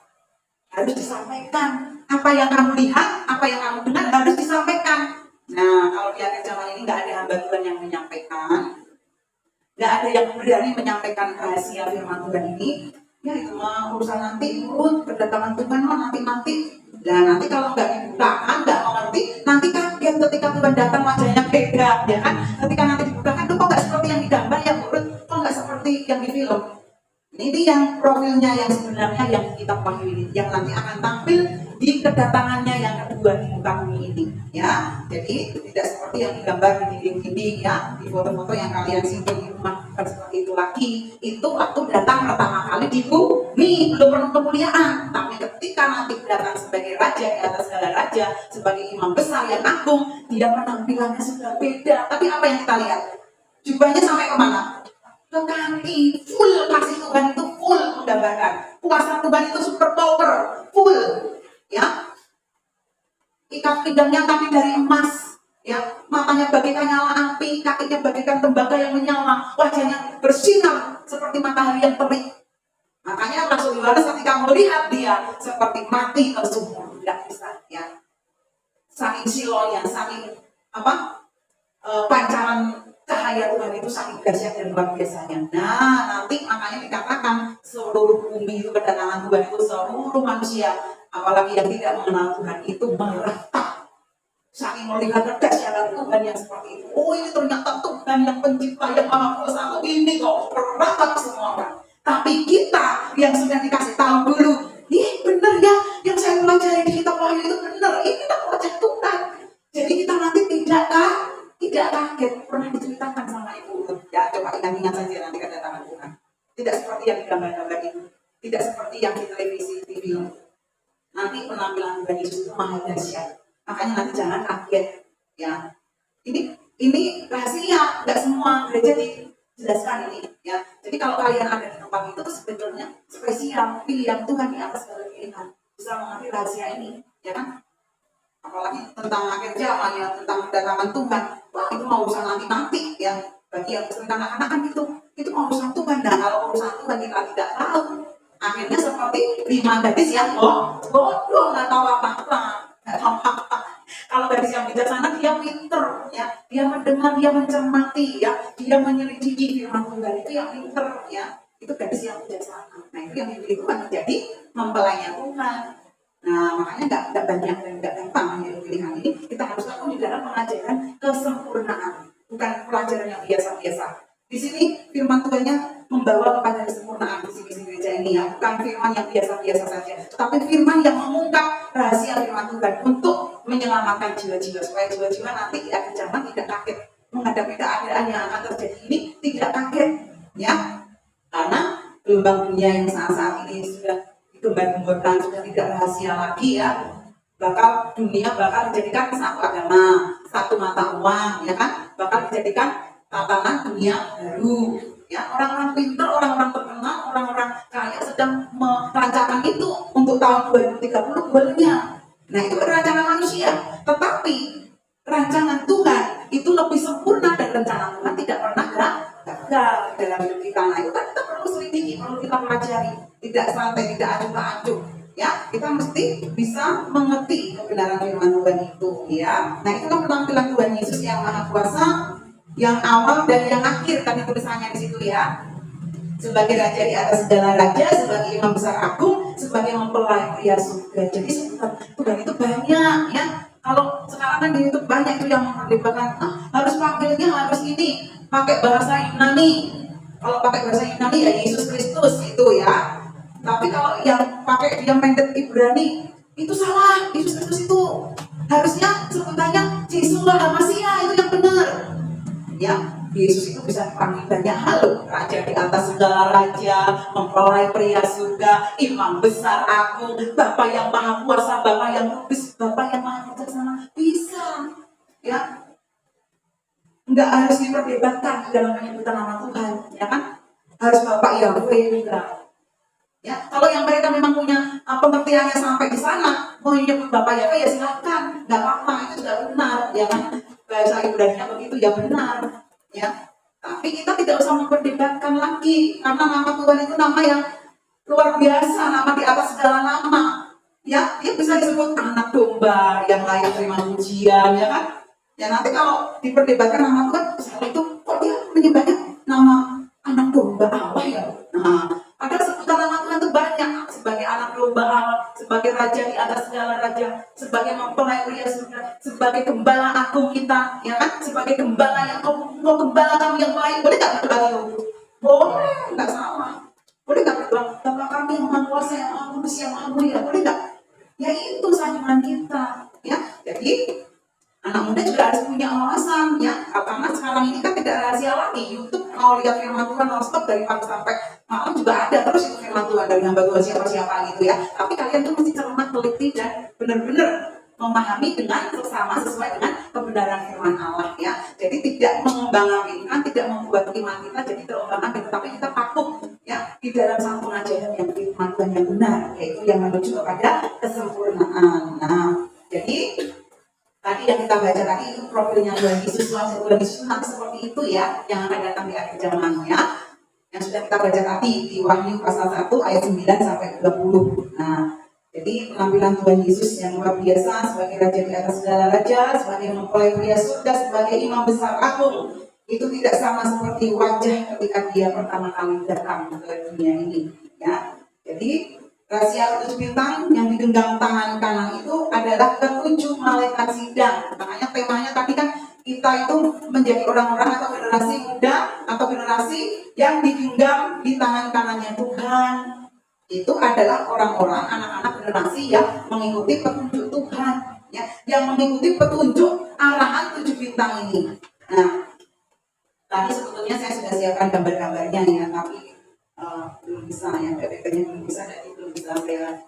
Harus disampaikan. Apa yang kamu lihat, apa yang kamu dengar harus disampaikan. Nah, kalau di akhir zaman ini nggak ada hamba Tuhan yang menyampaikan, nggak ada yang berani menyampaikan rahasia firman Tuhan ini, ya itu mah urusan nanti, kedatangan Tuhan nanti. Nah, nanti kalau nggak dibukakan, nggak mengerti, nanti kaget ketika Tuhan datang wajahnya beda, ya kan? Ketika nanti dibukakan, tuh kok nggak seperti yang digambar, yang urut, kok nggak seperti yang di film. Ini yang profilnya yang sebenarnya yang kita pahami, yang nanti akan tampil di kedatangannya yang kedua di muka bumi ini, ya. Jadi tidak seperti yang digambar di dinding-dinding, ya, di foto-foto yang kalian simpan di rumah, bukan seperti itu lagi. Itu waktu datang pertama kali di bumi, belum pernah kemuliaan. Tapi ketika nanti datang sebagai raja di atas segala raja, sebagai imam besar yang agung, dia penampilannya sudah beda. Tapi apa yang kita lihat? Jubahnya sampai kemana? Ke kaki, full kasih Tuhan itu full menggambarkan. Kuasa Tuhan itu super power, full. Ya, ikat pinggangnya tapi dari emas. Ya, matanya bagaikan nyala api, kakinya bagaikan tembaga yang menyala, wajahnya bersinar seperti matahari yang terik. Makanya Rasul Yohanes ketika melihat dia seperti mati tersungkur, tidak bisa. Ya, saking silonya, saking pancaran cahaya Tuhan itu sangat dahsyat dan luar biasanya. Nah, nanti makanya dikatakan seluruh bumi itu kedatangan Tuhan itu seluruh manusia, apalagi yang tidak mengenal Tuhan itu meratap. Saking melihat kedahsyatan Tuhan yang seperti itu. Oh, ini ternyata Tuhan yang pencipta yang maha kuasa ini kok meratap semua orang. Tapi kita yang sudah dikasih tahu dulu, benar ya, yang saya pelajari di kitab Wahyu itu benar. Ini kita wajah Tuhan. Jadi kita nanti tidak kaget. Pernah diceritakan sama ibu, ya coba ingat saja nanti kedatangan Tuhan. Tidak seperti yang digambar-gambar itu, tidak seperti yang di televisi, di film. Nanti penampilan Tuhan Yesus itu maha dahsyat. Makanya nanti jangan kaget, ya. Ini rahasia, nggak semua gereja dijelaskan ini, ya. Jadi kalau kalian ada di tempat itu sebetulnya spesial, pilihan Tuhan di atas segala pilihan, bisa mengerti rahasia ini, ya kan? Apalagi tentang akhir zaman, ya, tentang kedatangan Tuhan. Wah, itu mau urusan nanti ya. Bagi yang tentang anak-anak kan itu mau urusan Tuhan. Dan kalau urusan Tuhan kita tidak tahu, akhirnya seperti 5 gadis yang bodoh, nggak tahu apa-apa. Kalau gadis yang bijaksana dia pinter, ya, dia mendengar, dia mencermati, ya, dia menyelidiki firman Tuhan, itu yang pinter, ya, itu gadis yang bijaksana. Nah, itu yang dipilih Tuhan menjadi mempelainya Tuhan. Nah, makanya nggak banyak dan nggak gampang menjadi pilihan ini. Kita harus tahu di dalam pengajaran kesempurnaan, bukan pelajaran yang biasa-biasa. Di sini firman Tuhannya membawa kepada kesempurnaan visi gereja ini, ya, bukan firman yang biasa-biasa saja, tapi firman yang mengungkap rahasia firman Tuhan untuk menyelamatkan jiwa-jiwa, supaya jiwa-jiwa nanti di akhir zaman tidak kaget menghadapi keadaan yang akan terjadi ini, tidak kaget, ya, karena gelombang dunia yang saat ini sudah digembar-gemborkan, sudah tidak rahasia lagi, ya. Dunia bakal dijadikan satu agama, satu mata uang, ya kan, bakal dijadikan tatanan dunia baru, ya. Orang-orang pintar, orang-orang terkenal, orang-orang kaya sedang merancangkan itu untuk tahun 2030 goalnya. Nah, itu rancangan manusia, tetapi rancangan Tuhan itu lebih sempurna, dan rencana Tuhan tidak pernah gagal dalam hidup kita. Nah, itu kan kita perlu selidiki, perlu kita pelajari, tidak santai, tidak acuh-acuh, ya. Kita mesti bisa mengerti kebenaran firman Tuhan itu, ya. Nah, itulah penampilan Tuhan Yesus yang maha kuasa, yang awal dan yang akhir, tadi tulisannya di situ, ya. Sebagai raja di atas segala raja, sebagai imam besar agung, sebagai mempelai pria surga. Jadi Tuhan itu banyak, ya. Kalau sekarang kan di YouTube banyak itu yang memperlibatkan, harus panggilnya harus ini, pakai bahasa Yunani. Kalau pakai bahasa Yunani ya Yesus Kristus itu, ya. Tapi kalau yang pakai dia mandat Ibrani itu salah. Yesus Kristus itu harusnya sebutannya Yeshua HaMasiah, itu yang benar. Ya, Yesus itu bisa dipanggil banyak hal loh. Raja di atas segala raja, mempelai pria surga, imam besar aku, Bapa yang maha kuasa, Bapa yang lupis, Bapa yang maha bijaksana. Bisa, ya. Nggak harus diperdebatkan di dalam penyebutan nama Tuhan, ya kan? Harus Bapak Yahweh juga. Ya, kalau yang mereka memang punya pengertiannya sampai di sana, mau menyebut Bapak Yahweh ya silakan, nggak apa-apa, itu sudah benar, ya kan? Bahasa Ibrani begitu ya benar, ya. Tapi kita tidak usah memperdebatkan lagi, karena nama Tuhan itu nama yang luar biasa, nama di atas segala nama. Ya, dia bisa disebut anak domba yang layak terima pujian, ya kan? Ya nanti kalau diperdebatkan nama Tuhan, itu kok dia menyebutnya nama anak domba Allah ya? Nah, ada sebutan nama Tuhan itu banyak, sebagai anak domba Allah, sebagai raja di atas segala raja, sebagai mempelai pria surga, sebagai gembala agung kita, ya kan? Sebagai gembala yang mau gembala kami yang baik, boleh nggak berdoa itu? Boleh, nggak salah. Boleh nggak berdoa? Bapa kami yang maha kuasa, yang maha kudus, yang maha mulia, boleh nggak? Ya itu sanjungan kita, ya. Jadi anak muda juga harus punya alasan, ya. Karena sekarang ini kan tidak rahasia lagi. YouTube kalau lihat firman Tuhan nonstop dari pagi sampai malam juga ada terus itu firman Tuhan dari hamba Tuhan siapa-siapa gitu ya. Tapi kalian tuh mesti cermat, teliti dan benar-benar memahami dengan bersama sesuai dengan kebenaran firman Allah, ya. Jadi tidak mengembang-ambingkan, tidak membuat iman kita jadi terombang-ambing, tetapi kita patuh, ya, di dalam satu pengajaran yang firman Tuhan yang benar, yaitu yang menuju kepada kesempurnaan. Nah, jadi tadi yang kita baca tadi itu profilnya Tuhan Yesus, Tuhan Yesus nanti seperti itu ya, yang akan datang di akhir zaman ya. Yang sudah kita baca tadi di Wahyu pasal 1 ayat 9 sampai 20. Nah, jadi penampilan Tuhan Yesus yang luar biasa sebagai raja di atas segala raja, sebagai mempelai pria surga, sebagai imam besar agung, itu tidak sama seperti wajah ketika dia pertama kali datang ke dunia ini, ya. Jadi rahasia ketujuh bintang yang digenggam tangan kanan itu adalah ketujuh malaikat sidang. Makanya temanya tadi kan kita itu menjadi orang-orang atau generasi muda atau generasi yang digenggam di tangan kanannya Tuhan. Itu adalah orang-orang anak-anak generasi yang mengikuti petunjuk Tuhan, ya, yang mengikuti petunjuk arahan tujuh bintang ini. Nah, tadi sebetulnya saya sudah siapkan gambar-gambarnya ya, tapi belum bisa ya, PPT-nya belum bisa, jadi belum bisa saya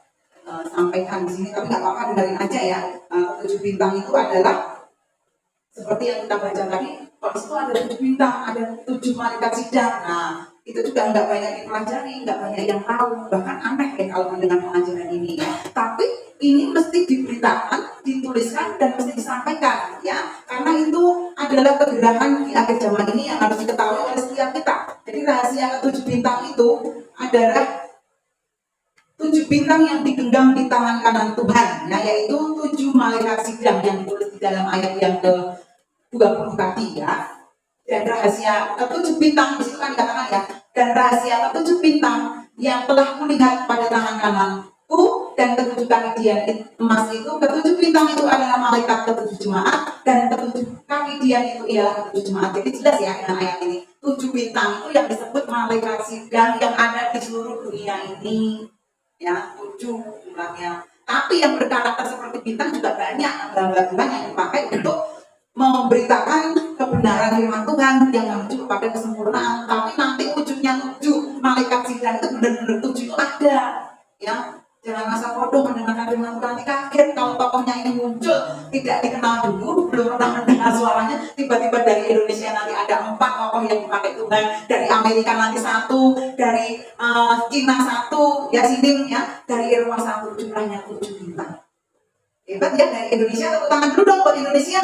sampaikan di sini. Tapi nggak apa-apa, dengerin aja ya. Tujuh bintang itu adalah seperti yang kita baca tadi. Kalau itu ada tujuh bintang, ada tujuh malaikat sidang. Nah, itu juga nggak banyak dipelajari, nggak banyak yang tahu. Bahkan aneh ya kalau mendengar pengajaran ini ya. Tapi ini mesti diberitakan, dituliskan, dan mesti disampaikan ya. Karena itu adalah kegerakan di akhir zaman ini yang harus diketahui oleh setiap kita. Jadi rahasia ketujuh bintang itu adalah tujuh bintang yang digenggam di tangan kanan Tuhan, ya, yaitu tujuh malaikat sidang yang ditulis di dalam ayat yang ke-20 tadi ya. Dan rahasia ketujuh bintang di situ kan dikatakan ya, dan rahasia ketujuh bintang yang telah kulihat pada tangan kananku dan ketujuh kaki dian emas itu, ketujuh bintang itu adalah malaikat ketujuh jemaat dan ketujuh kaki dian itu ialah ketujuh jemaat. Jadi jelas ya dengan ayat ini, tujuh bintang itu yang disebut malaikat sidang yang ada di seluruh dunia ini, ya, tujuh jumlahnya. Tapi yang berkarakter seperti bintang juga banyak hamba Tuhan yang dipakai untuk memberitakan kebenaran firman Tuhan yang menuju kepada kesempurnaan. Tapi nanti wujudnya tujuh malaikat sidang itu benar-benar tujuh itu ada, ya. Jangan masa bodoh mendengarkan firman Tuhan, nanti kaget kalau tokohnya ini muncul tidak dikenal dulu, belum pernah mendengar suaranya, tiba-tiba dari Indonesia nanti ada 4 tokoh yang dipakai Tuhan, dari Amerika nanti 1, dari Cina 1, ya sini ya, dari Eropa 1, jumlahnya 7 bintang. Hebat ya, dari Indonesia, tepuk tangan dulu dong buat Indonesia.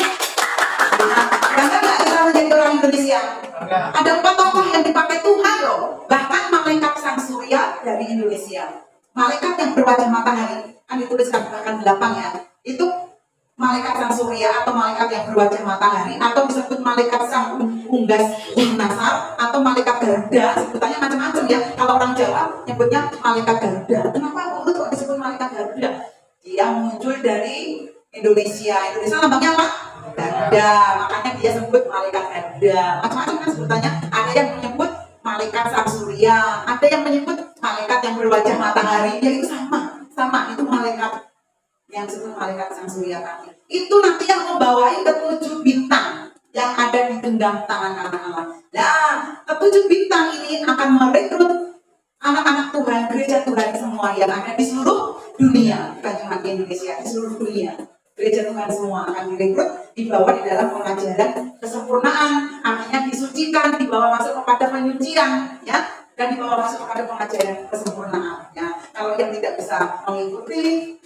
Bangga nggak kita menjadi orang Indonesia? Ada 4 tokoh yang dipakai Tuhan loh. Bahkan malaikat sang surya dari Indonesia, malaikat yang berwajah matahari, kan dituliskan bahkan 8 ya. Itu malaikat sang surya atau malaikat yang berwajah matahari, atau disebut malaikat sang unggas nasar, atau malaikat Garuda. Sebutannya macam-macam ya. Kalau orang Jawa nyebutnya malaikat Garuda. Kenapa kok disebut malaikat Garuda? Dia muncul dari Indonesia. Indonesia lambangnya apa? Garuda. Makanya dia sebut malaikat Garuda. Macam-macam kan sebutannya. Ada yang menyebut malaikat sang surya, ada yang menyebut malaikat yang berwajah matahari. Ya itu sama itu malaikat yang disebut malaikat sang surya tadi. Itu nanti yang membawai ketujuh bintang yang ada di genggam tangan anak Allah. Nah, ketujuh bintang ini akan merekrut anak-anak Tuhan, gereja Tuhan semua yang ada di seluruh dunia, bukan cuma di Indonesia, di seluruh dunia. Gereja Tuhan semua akan direkrut, dibawa di dalam pengajaran kesempurnaan, artinya disucikan, dibawa masuk kepada penyucian, ya, dan dibawa masuk kepada pengajaran kesempurnaan. Ya, kalau yang tidak bisa mengikuti,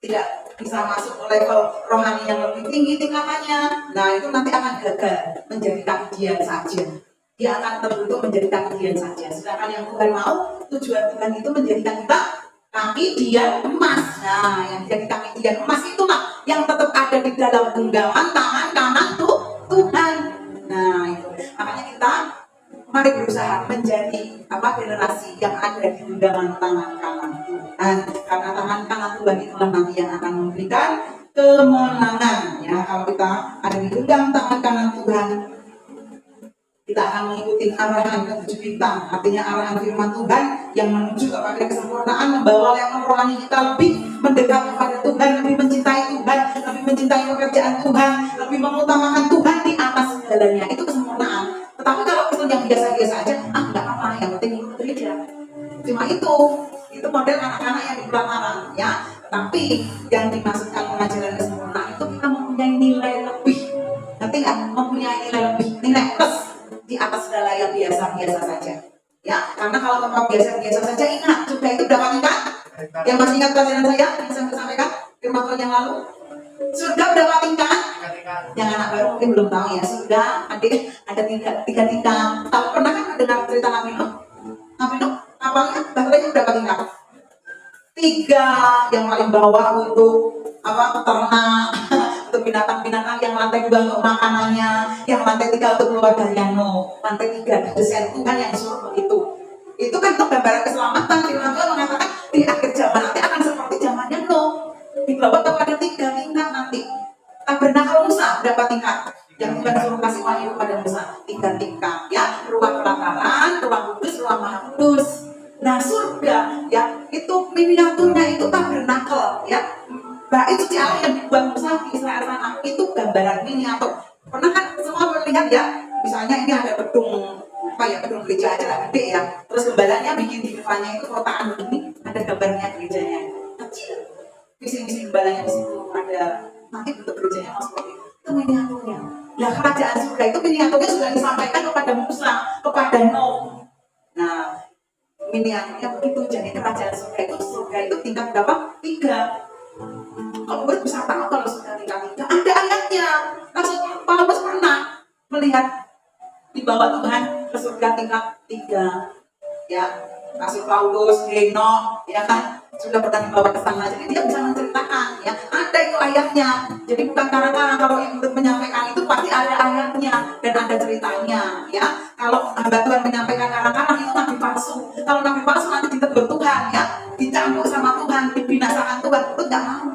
tidak bisa masuk ke level rohani yang lebih tinggi tingkatannya, nah itu nanti akan gagal menjadi kajian saja. Dia akan terbentuk menjadi kajian saja. Sedangkan yang Tuhan mau, tujuan Tuhan itu menjadikan kita kaki dian emas. Nah, yang jadi kaki dian emas itulah yang tetap ada di dalam genggaman tangan kanan Tuhan. Nah, itu. Makanya kita mari berusaha menjadi generasi yang ada di genggaman tangan kanan Tuhan. Karena tangan kanan Tuhan itulah nanti yang akan memberikan kemenangan. Ya, kalau kita ada di genggam tangan kanan Tuhan, kita akan mengikuti arahan ketujuh bintang, artinya arahan firman Tuhan yang menuju kepada kesempurnaan, membawa level rohani kita lebih mendekat kepada Tuhan, lebih mencintai Tuhan, lebih mencintai pekerjaan Tuhan, lebih mengutamakan Tuhan di atas segalanya. Itu kesempurnaan. Tetapi kalau itu yang biasa-biasa aja, nggak apa-apa, yang penting ikut gereja. Cuma itu model anak-anak yang di pelataran, ya. Tapi yang dimaksudkan pengajaran kesempurnaan itu kita mempunyai nilai lebih, nanti nggak mempunyai nilai lebih, nilai plus di atas segala yang biasa-biasa saja. Ya, karena kalau tempat biasa-biasa saja, ingat surga itu berapa tingkat? Yang masih ingat pelajaran saya yang saya sampaikan firman Tuhan yang lalu? Surga berapa tingkat? Yang anak baru mungkin belum tahu ya. Surga ada tiga tingkat. Tahu pernah kan dengar cerita Nabi Nuh? Nabi Nuh kapalnya baterainya berapa tingkat? 3. Yang paling bawah untuk peternak, untuk binatang-binatang, yang lantai 2 untuk makanannya, yang lantai 3 untuk keluarganya. Lantai 3 desain Tuhan yang suruh begitu. Itu kan untuk gambaran keselamatan. Firman Tuhan mengatakan di akhir zaman nanti akan seperti zamannya Nuh, dibawa kepada 3 tingkat nanti. Tabernakel Musa berapa tingkat? Yang Tuhan suruh kasih wahyu kepada Musa 3 tingkat. Ya, ruang pelataran, ruang kudus, ruang maha kudus. Nah, surga ya itu miniaturnya itu tabernakel, ya. Itu Allah yang dibuat Musa di Israel sana, itu gambaran miniatur. Pernah kan semua melihat ya, misalnya ini ada gedung gedung gereja aja lah gede ya. Terus gembalanya bikin di depannya itu kotaan begini, ada gambarnya gerejanya kecil. Visi-visi gembalanya di situ ada, nanti bentuk gerejanya mau seperti itu miniaturnya. Nah, kerajaan surga itu miniaturnya sudah disampaikan kepada Musa, kepada Nuh. Nah, miniaturnya begitu. Jadi kerajaan surga itu tingkat berapa? 3. Kalau gue bisa tahu kalau surga tingkat 3 ada ayatnya. Paulus pernah melihat di bawah Tuhan ke surga tingkat 3. Ya, Rasul Paulus, Henok, ya kan, sudah pernah dibawa ke sana. Jadi dia bisa menceritakan, ya, ada itu ayatnya. Jadi bukan karena kalau ibu menyampaikan itu pasti ada ayatnya dan ada ceritanya, ya. Kalau hamba Tuhan menyampaikan karang-karang itu nabi palsu. Kalau nabi palsu nanti ditegur Tuhan, ya, dicampur sama Tuhan, dibinasakan Tuhan. Itu tidak mau,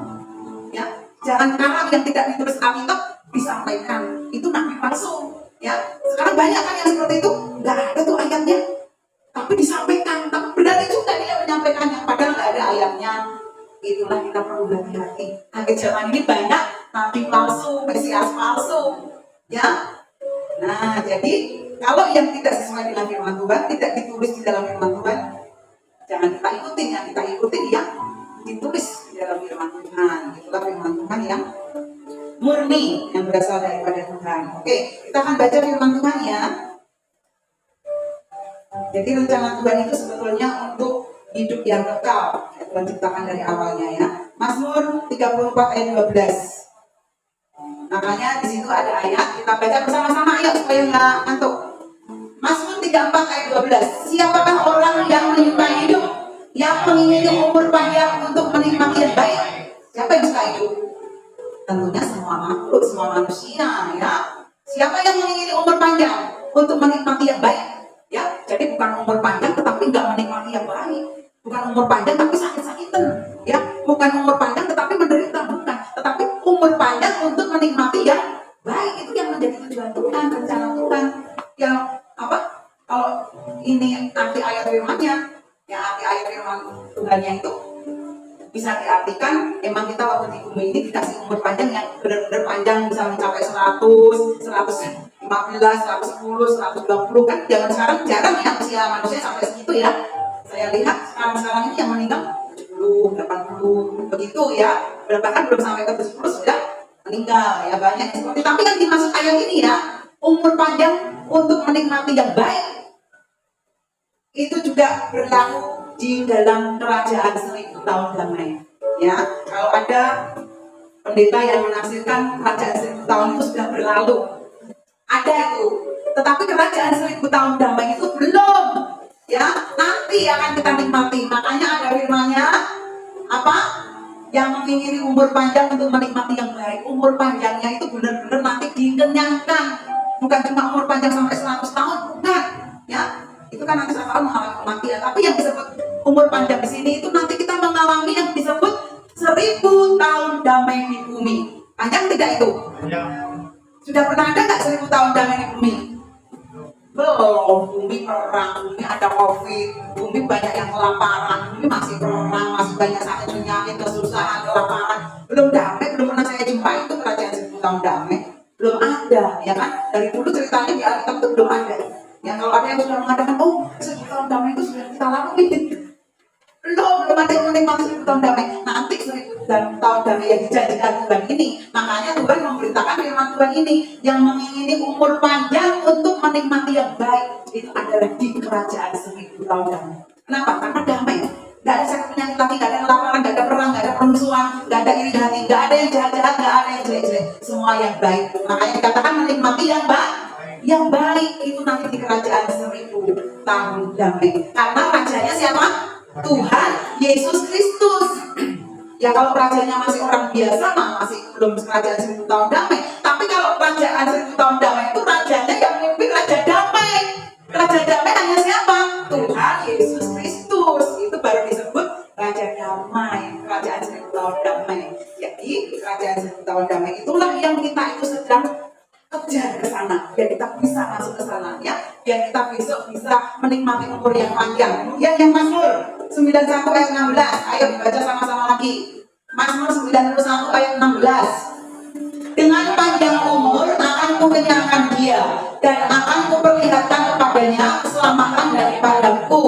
ya. Jangan karang yang tidak ditulis Alkitab disampaikan, itu nabi palsu, ya. Sekarang banyak kan yang seperti itu, nggak ada tuh ayatnya, tapi disampaikan, tapi berarti juga dia menyampaikannya, padahal nggak ada ayatnya. Itulah kita perlu hati-hati. Akhir zaman ini banyak nabi palsu, mesias palsu, ya. Nah, jadi kalau yang tidak sesuai dengan firman Tuhan, tidak ditulis di dalam firman Tuhan, jangan kita ikutin. Yang kita ikutin yang ditulis di dalam firman Tuhan. Itulah firman Tuhan yang murni, yang berasal daripada Tuhan. Oke, kita akan baca firman Tuhan ya. Jadi rencana Tuhan itu sebetulnya untuk hidup yang kekal, yang Tuhan ciptakan dari awalnya, ya. Mazmur 34 ayat 12. Makanya di situ ada ayat, kita baca bersama-sama ayo supaya nggak ngantuk. Mazmur 34 ayat 12. Siapakah orang yang menyukai hidup, yang mengingini umur panjang untuk menikmati yang baik? Siapa yang suka hidup? Tentunya semua makhluk, semua manusia, ya. Siapa yang mengingini umur panjang untuk menikmati yang baik? Ya, jadi bukan umur panjang tetapi nggak menikmati yang baik. Bukan umur panjang tapi sakit-sakitan, ya. Bukan umur panjang tetapi menderita, bukan. Tetapi umur panjang untuk menikmati yang baik, itu yang menjadi tujuan Tuhan, rencana Tuhan. Yang kalau ini arti ayat firman-Nya, ya arti ayat firman Tuhannya itu bisa diartikan emang kita waktu di bumi ini dikasih umur panjang yang benar-benar panjang, bisa mencapai 100, 115, 110, 120 kan. Zaman sekarang jarang ya usia manusia sampai segitu ya. Saya lihat sekarang ini yang meninggal 70, 80 begitu ya. Bahkan belum sampai ke 70 sudah meninggal ya, banyak seperti. Tapi yang dimaksud ayat ini ya, umur panjang untuk menikmati yang baik itu juga berlaku di dalam kerajaan 1000 tahun damai. Ya, kalau ada pendeta yang menafsirkan kerajaan 1000 tahun itu sudah berlalu, ada itu. Tetapi kerajaan 1000 tahun damai itu belum. Ya, nanti akan kita nikmati. Makanya ada firman-Nya apa? Yang mengingini umur panjang untuk menikmati yang baik. Umur panjangnya itu benar-benar nanti dikenyangkan. Bukan cuma umur panjang sampai 100 tahun, bukan. Ya, itu kan nanti sama mengalami kematian. Tapi yang disebut umur panjang di sini itu nanti kita mengalami yang disebut 1000 tahun damai di bumi. Panjang tidak itu? Sudah pernah ada nggak 1000 tahun damai di bumi? Belum. Bumi perang, bumi ada covid, bumi banyak yang kelaparan, bumi masih perang, masih banyak sakit penyakit, kesusahan, kelaparan. Belum damai, belum pernah saya jumpai itu kerajaan 1000 tahun damai. Belum ada, ya kan? Dari dulu ceritanya di Alkitab itu belum ada. Ya kalau ada yang sudah mengatakan, oh 1000 tahun damai itu sudah kita lalui. Belum ada yang menikmati 1000 tahun damai. Nanti 1000 tahun damai yang dijanjikan Tuhan ini. Makanya Tuhan memberitakan firman Tuhan ini yang mengingini umur panjang untuk menikmati yang baik. Itu adalah di kerajaan 1000 tahun damai. Kenapa? Karena damai. Gak ada sakit penyakit lagi, gak ada kelaparan, gak ada perang, gak ada permusuhan, gak ada iri hati, gak ada yang jahat-jahat, gak ada yang jelek-jelek. Semua yang baik. Makanya dikatakan menikmati yang baik. Yang baik itu nanti di kerajaan 1000 tahun damai. Karena rajanya siapa? Tuhan Yesus Kristus. Ya kalau rajanya masih orang biasa mah masih belum kerajaan 1000 tahun damai. Tapi kalau kerajaan 1000 tahun damai itu rajanya yang memimpin raja damai. Raja damai hanya siapa? Tuhan Yesus Kristus. Itu baru disebut raja damai. Kerajaan 1000 tahun damai. Jadi kerajaan 1000 tahun damai itulah yang kita itu sedang kejar ke sana, biar kita bisa masuk ke sana ya, biar kita besok bisa menikmati umur yang panjang. Kemudian yang Mazmur 91 ayat 16, ayo dibaca sama-sama lagi. Mazmur 91 ayat 16. Dengan panjang umur akan kukenyangkan dia dan akan kuperlihatkan kepadanya keselamatan daripadaku.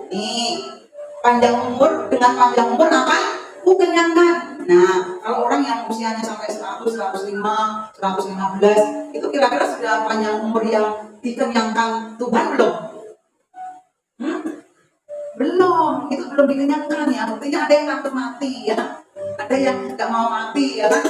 Nih, panjang umur, dengan panjang umur akan kukenyangkan. Nah, kalau orang yang usianya sampai 100, 105, 115, itu kira-kira sudah panjang umur yang dikenyangkan Tuhan belum? Belum, itu belum dikenyangkan ya. Artinya ada yang takut mati ya, ada yang nggak mau mati ya kan.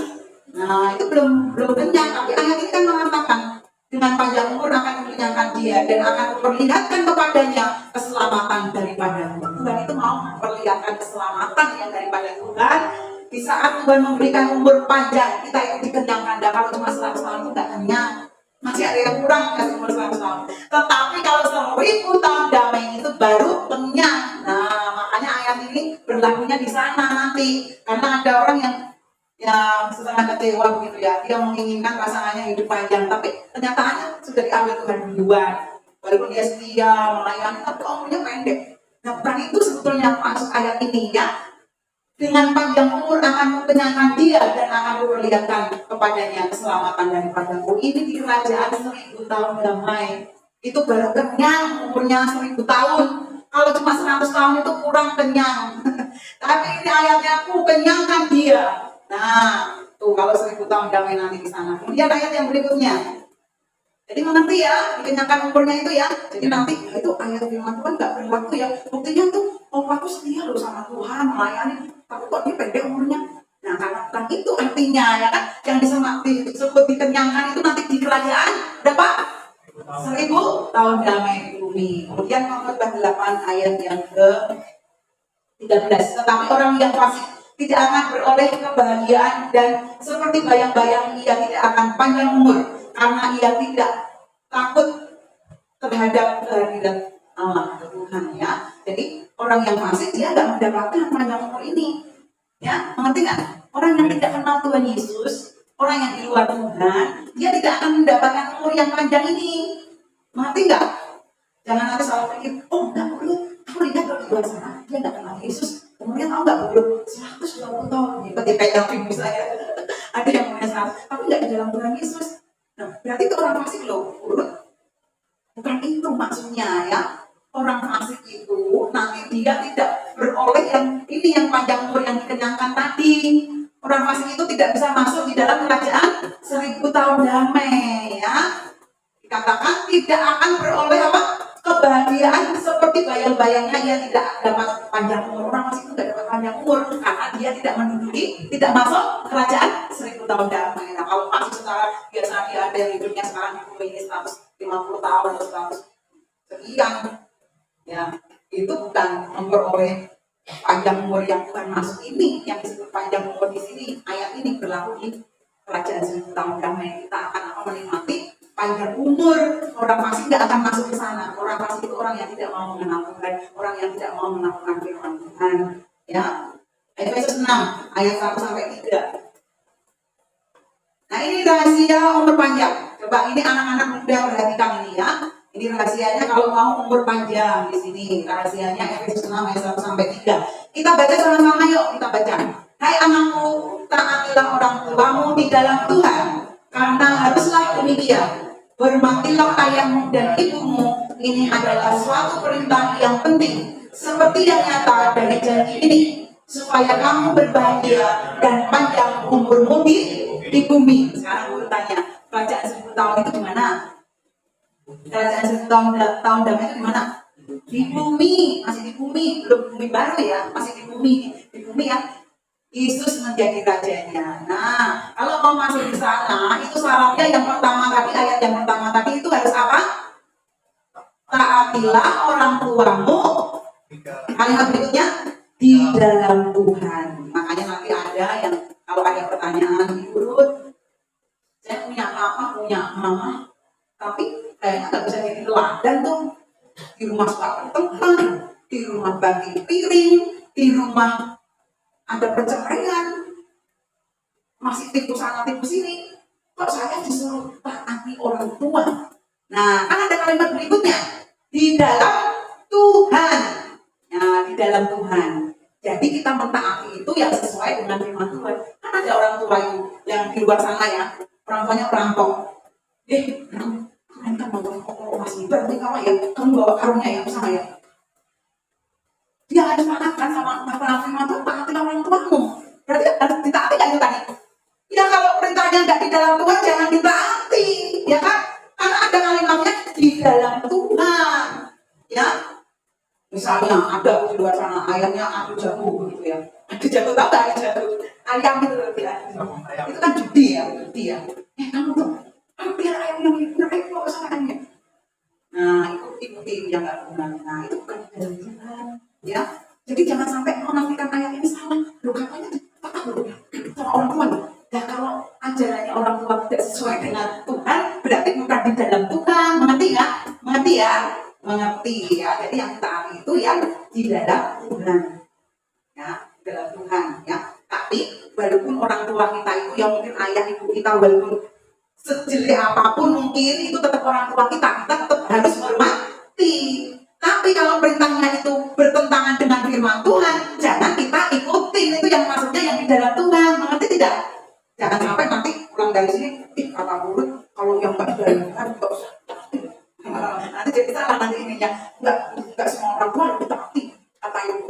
Nah, itu belum kenyang. Tapi ayat ini kan mengatakan dengan panjang umur akan mengenyangkan dia dan akan memperlihatkan kepadanya keselamatan daripada Tuhan. Itu mau memperlihatkan keselamatan yang daripada Tuhan. Di saat Tuhan memberikan umur panjang, kita itu dikenyangkan. Dan kalau cuma 100 tahun itu nggak kenyang, masih ada yang kurang dari umur 100 tahun. Tetapi kalau 1000 tahun damai itu baru kenyang. Nah, makanya ayat ini berlakunya di sana nanti. Karena ada orang yang setengah kecewa begitu ya, dia menginginkan pasangannya hidup panjang, tapi kenyataannya sudah diambil Tuhan duluan. Walaupun dia setia melayani, tapi umurnya pendek. Nah, bukan itu sebetulnya maksud ayat ini ya. Dengan panjang umur akan mengenyangkan dia dan akan memperlihatkan kepadanya keselamatan daripadaku. Ini di kerajaan 1000 tahun damai. Itu baru kenyang umurnya 1000 tahun. Kalau cuma 100 tahun itu kurang kenyang. Tapi ini ayatnya aku kenyangkan dia. Nah, tuh kalau 1000 tahun damai nanti di sana. Kemudian ayat yang berikutnya. Jadi mengerti ya, dikenyangkan umurnya itu ya. Jadi nanti itu ayat firman Tuhan nggak berlaku ya. Buktinya tuh, oh aku setia loh sama Tuhan, melayani. Tapi kok dia pendek umurnya? Nah, karena bukan itu artinya ya kan. Yang disebut dikenyangkan itu nanti di kerajaan berapa? 1000 tahun damai di bumi. Kemudian Khotbah 8 ayat yang ke-13. Tetapi orang yang fasik tidak akan beroleh kebahagiaan dan seperti bayang-bayang ia tidak akan panjang umur karena ia tidak takut terhadap kehadiran Allah Tuhan ya. Jadi orang yang fasik dia nggak mendapatkan panjang umur ini ya, mengerti nggak? Orang yang tidak kenal Tuhan Yesus, orang yang di luar Tuhan, dia tidak akan mendapatkan umur yang panjang ini, mengerti nggak? Jangan nanti selalu pikir, oh nggak perlu, aku lihat di luar sana dia nggak kenal Yesus, umurnya umurnya tahu nggak belum 120 tahun. Seperti kayak ibu saya. Ada yang umurnya 100, tapi nggak di dalam Tuhan Yesus. Nah, berarti itu orang fasik loh. Bukan itu maksudnya ya. Orang fasik itu nanti dia tidak beroleh yang panjang umur yang dikenyangkan tadi. Orang fasik itu tidak bisa masuk di dalam kerajaan 1000 tahun damai ya. Dikatakan tidak akan beroleh apa? Kebahagiaan seperti bayang-bayangnya, ia tidak dapat panjang umur. Orang fasik itu tidak dapat panjang umur karena dia tidak menduduki, tidak masuk kerajaan 1000 tahun damai. Nah, kalau fasik secara biasa dia ada yang hidupnya sekarang di bumi ini 150 tahun atau 100 sekian, ya itu bukan memperoleh panjang umur yang bukan masuk ini. Yang disebut panjang umur di sini ayat ini berlaku di kerajaan 1000 tahun damai. Kita akan menikmati panjang umur. Orang fasik tidak akan masuk ke sana. Orang fasik itu orang yang tidak mau mengenal Tuhan, orang yang tidak mau melakukan firman Tuhan. Ya, Efesus 6 ayat 1 sampai 3. Nah, ini rahasia umur panjang. Coba ini anak-anak muda perhatikan ini ya. Ini rahasianya kalau mau umur panjang di sini. Rahasianya Efesus 6 ayat 1 sampai 3. Kita baca sama-sama yuk, kita baca. Hai anakku, taatilah orang tuamu di dalam Tuhan, karena haruslah demikian. Hormatilah ayahmu dan ibumu. Ini adalah suatu perintah yang penting, seperti yang nyata dari janji ini, supaya kamu berbahagia dan panjang umurmu di bumi. Sekarang aku tanya, kerajaan 1000 tahun itu di mana? Kerajaan 1000 tahun damai itu di mana? Di bumi, masih di bumi, belum bumi baru ya, masih di bumi ya. Yesus menjadi rajanya. Nah, kalau mau masuk di sana, itu syaratnya yang pertama tadi, ayat yang pertama tadi itu harus apa? Taatilah orang tuamu. Kalimat berikutnya, di dalam Tuhan. Makanya nanti ada yang kalau ada pertanyaan di urut, saya punya mama, tapi kayaknya nggak bisa jadi teladan tuh. Di rumah suka bertengkar, di rumah bagi piring, di rumah ada perceraian, masih tipu sana tipu sini. Kok saya disuruh taati orang tua? Nah, kan ada kalimat berikutnya, di dalam Tuhan. Nah, di dalam Tuhan. Jadi kita mentaati itu yang sesuai dengan firman Tuhan. Kan ada orang tua yang di luar sana ya, orang tuanya perampok. Kalian kan bawa masih berarti kamu ya, kamu bawa karungnya ya sama ya. Dia harus makan sama firman Tuhan, taati orang tuamu. Berarti harus ditaati kan itu tadi. Ya kalau perintahnya nggak di dalam Tuhan jangan ditaati, ya kan? Karena ada kalimatnya di dalam Tuhan, ya. Misalnya ada di luar sana ayamnya adu jago gitu ya. Adu jago tahu nggak adu jago? Ayam itu ya. Itu kan judi ya. Kamu tuh, biar ayamnya bermain mau kesana ayamnya. Nah, ikuti yang nggak benar. Nah, itu bukan di dalam Tuhan, ya. Jadi jangan sampai menafikan ayat ini salah. Loh, katanya tetap sama orang tua loh. Nah, kalau ajarannya orang tua tidak sesuai dengan Tuhan, berarti bukan di dalam Tuhan. Mengerti nggak? Mengerti ya? Mengerti ya. Jadi yang taat itu ya di dalam Tuhan, ya di dalam Tuhan ya. Tapi walaupun orang tua kita itu yang mungkin ayah ibu kita, walaupun sejelek apapun mungkin itu tetap orang tua kita tetap harus hormati. Tapi kalau perintahnya itu bertentangan dengan firman Tuhan, jangan kita ikuti. Itu yang maksudnya yang di dalam Tuhan. Mengerti tidak? Jangan sampai nanti pulang dari sini, kata mulut kalau yang nggak dari Tuhan nggak usah. Nanti jadi salah nanti ininya. Nggak semua orang tua harus taati. Kata ibu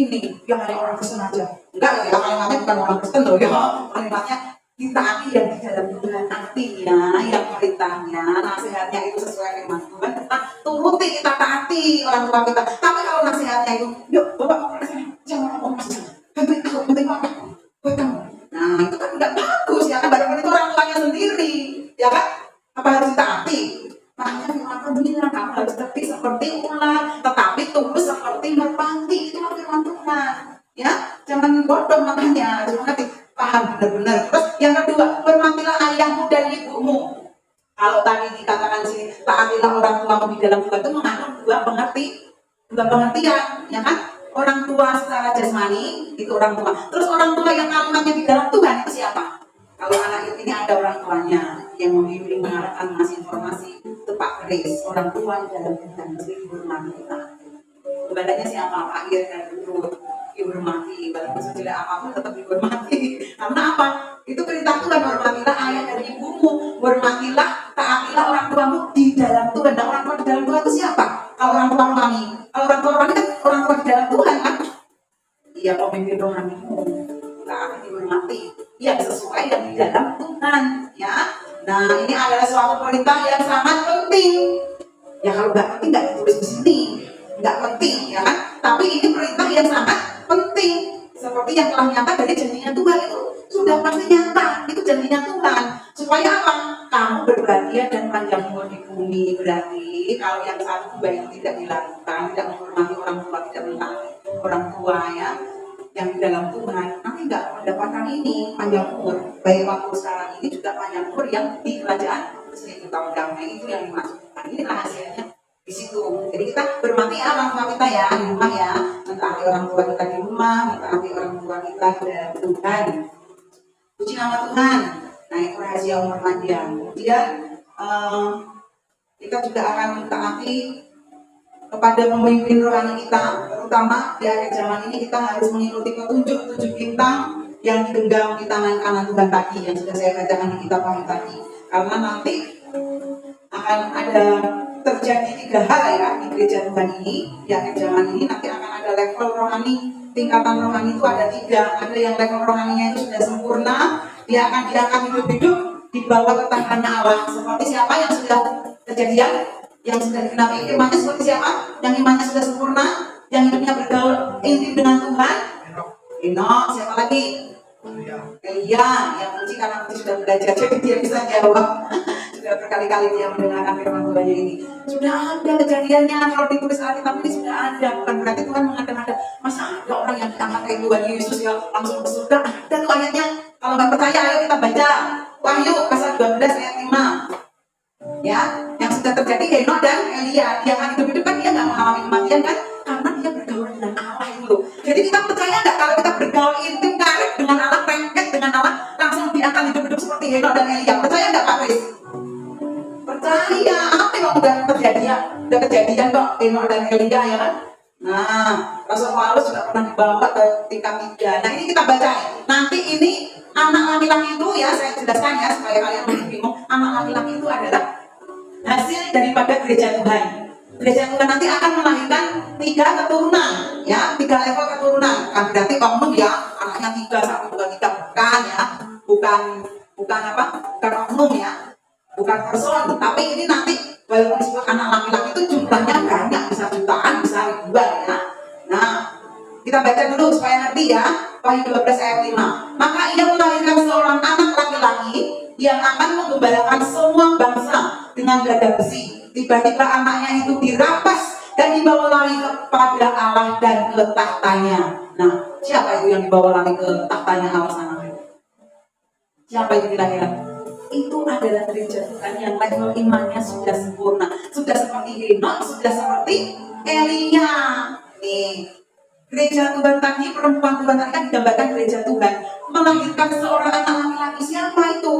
ini yang hanya orang Kristen aja. Enggak ya, kalimatnya bukan orang Kristen loh ya. Kalimatnya ditaati yang di dalam Tuhan. Artinya yang perintahnya, nasihatnya itu sesuai firman Tuhan. Kita turuti, kita taati orang tua kita. Tapi kalau nasihatnya itu, yuk bapak jangan ngomong mas, penting apa buat kamu. Nah itu kan tidak bagus ya kan, barangkali itu orang tuanya sendiri, ya kan? Apa harus ditaati? Makanya firman Tuhan bilang kamu harus seperti ular, tetapi tumbuh seperti merpati. Itu firman Tuhan, ya. Jangan bodoh makanya, jangan nanti paham benar-benar. Terus yang kedua, hormatilah ayahmu dan ibumu. Kalau tadi dikatakan di sini, taatilah orang tuamu di dalam Tuhan, itu mengandung dua pengertian, ya kan? Orang tua secara jasmani itu orang tua. Terus orang tua yang kalimatnya di dalam Tuhan itu siapa? Kalau anak ini ada orang tuanya yang membimbing, mengarahkan, ngasih informasi, itu Pak Kris, orang tua di dalam Tuhan, mesti dihormati. Ibadahnya siapa? Pak Ir dan Ruth. dihormati, walaupun sejelek apapun tetap dihormati. Karena apa? Itu perintah Tuhan, hormatilah ayah dan ibumu, hormatilah, taatilah orang tuamu di dalam Tuhan. Dan orang tua di dalam Tuhan itu siapa? Kalau orang tua rohani, kalau orang tua rohani kan orang tua di dalam Tuhan kan? Iya, pemimpin rohanimu, taati dihormati, yang sesuai yang di dalam Tuhan, ya. Nah, ini adalah suatu perintah yang sangat penting. Ya kalau nggak penting nggak ditulis di sini, nggak penting, ya kan? Tapi ini perintah yang sangat penting. Seperti yang telah nyata dari janjinya Tuhan itu sudah pasti nyata, itu janjinya Tuhan. Supaya apa? Kamu berbahagia dan panjang umur di bumi. Berarti kalau yang satu baik tidak dilakukan, tidak menghormati orang tua, tidak mentaati orang tua, ya, yang di dalam Tuhan, nanti nggak mendapatkan ini panjang umur. Baik waktu sekarang ini juga panjang umur yang di kerajaan 1000 tahun damai, itu yang dimaksudkan. Ini rahasianya di situ. Jadi kita hormati orang tua kita ya di rumah ya, mentaati orang tua kita di rumah, mentaati orang tua kita di dalam Tuhan. Puji nama Tuhan. Nah itu rahasia umur panjang. Kemudian kita juga akan mentaati kepada pemimpin rohani kita, terutama di akhir zaman ini kita harus mengikuti petunjuk 7 bintang yang digenggam di tangan kanan Tuhan tadi, yang sudah saya bacakan di kitab Wahyu tadi. Karena nanti akan ada terjadi 3 hal ya di gereja Tuhan ini, di akhir zaman ini nanti akan ada level rohani, tingkatan rohani itu ada 3. Ada yang level rohaninya itu sudah sempurna, dia akan diangkat hidup-hidup dibawa ke tangannya Allah. Seperti siapa yang sudah kejadian, yang sudah digenapi imannya seperti siapa? Yang imannya sudah sempurna, yang hidupnya bergaul intim dengan Tuhan. Enoch, siapa lagi? Elia, yang puji karena puji sudah belajar, jadi dia bisa jawab. Sudah berkali-kali dia mendengarkan firman Tuhan ini. Sudah ada kejadiannya, kalau ditulis Alkitab ini sudah ada. Bukan berarti Tuhan mengada-ngada. Masa ada orang yang diangkat kayak Tuhan Yesus yang langsung ke surga? Ada tuh ayatnya. Kalau nggak percaya, ayo kita baca Wahyu pasal 12 ayat 5. Ya, yang sudah terjadi Henokh dan Elia, dia akan hidup-hidup kan, dia nggak mengalami kematian kan, karena dia bergaul dengan Allah itu loh. Jadi kita percaya nggak kalau kita bergaul intim karib dengan Allah, lengket dengan Allah, langsung dia akan hidup-hidup seperti Henokh dan Elia? Percaya nggak Pak Chris? Percaya. Apa yang udah kejadian kok Henokh dan Elia ya kan? Nah, Rasul Paulus juga pernah dibawa ke tingkat 3. Nah ini kita baca. Nanti ini anak laki-laki itu ya, saya jelaskan ya supaya kalian lebih bingung. Anak laki-laki itu adalah hasil daripada gereja Tuhan. Gereja Tuhan nanti akan melahirkan 3 keturunan, ya, 3 level keturunan. Kan berarti oknum ya, anaknya 3, 1, 2, 3, bukan ya, bukan apa? Bukan oknum ya, bukan person. Tapi ini nanti walaupun disebut anak laki-laki itu jumlahnya banyak, bisa jutaan, bisa ribuan ya. Nah, kita baca dulu supaya ngerti ya. Wahyu 12 ayat 5. Maka ia melahirkan seorang anak laki-laki yang akan menggembalakan semua bangsa dengan gada besi. Tiba-tiba anaknya itu dirampas dan dibawa lari kepada Allah dan ke tahtanya. Nah, siapa itu yang dibawa lari ke tahtanya Allah sana? Siapa itu kira-kira? Itu adalah gereja Tuhan yang level imannya sudah sempurna, sudah seperti Henokh, sudah seperti Elia. Nih, gereja Tuhan tadi, perempuan Tuhan tadi kan digambarkan gereja Tuhan melahirkan seorang anak laki-laki. Siapa itu?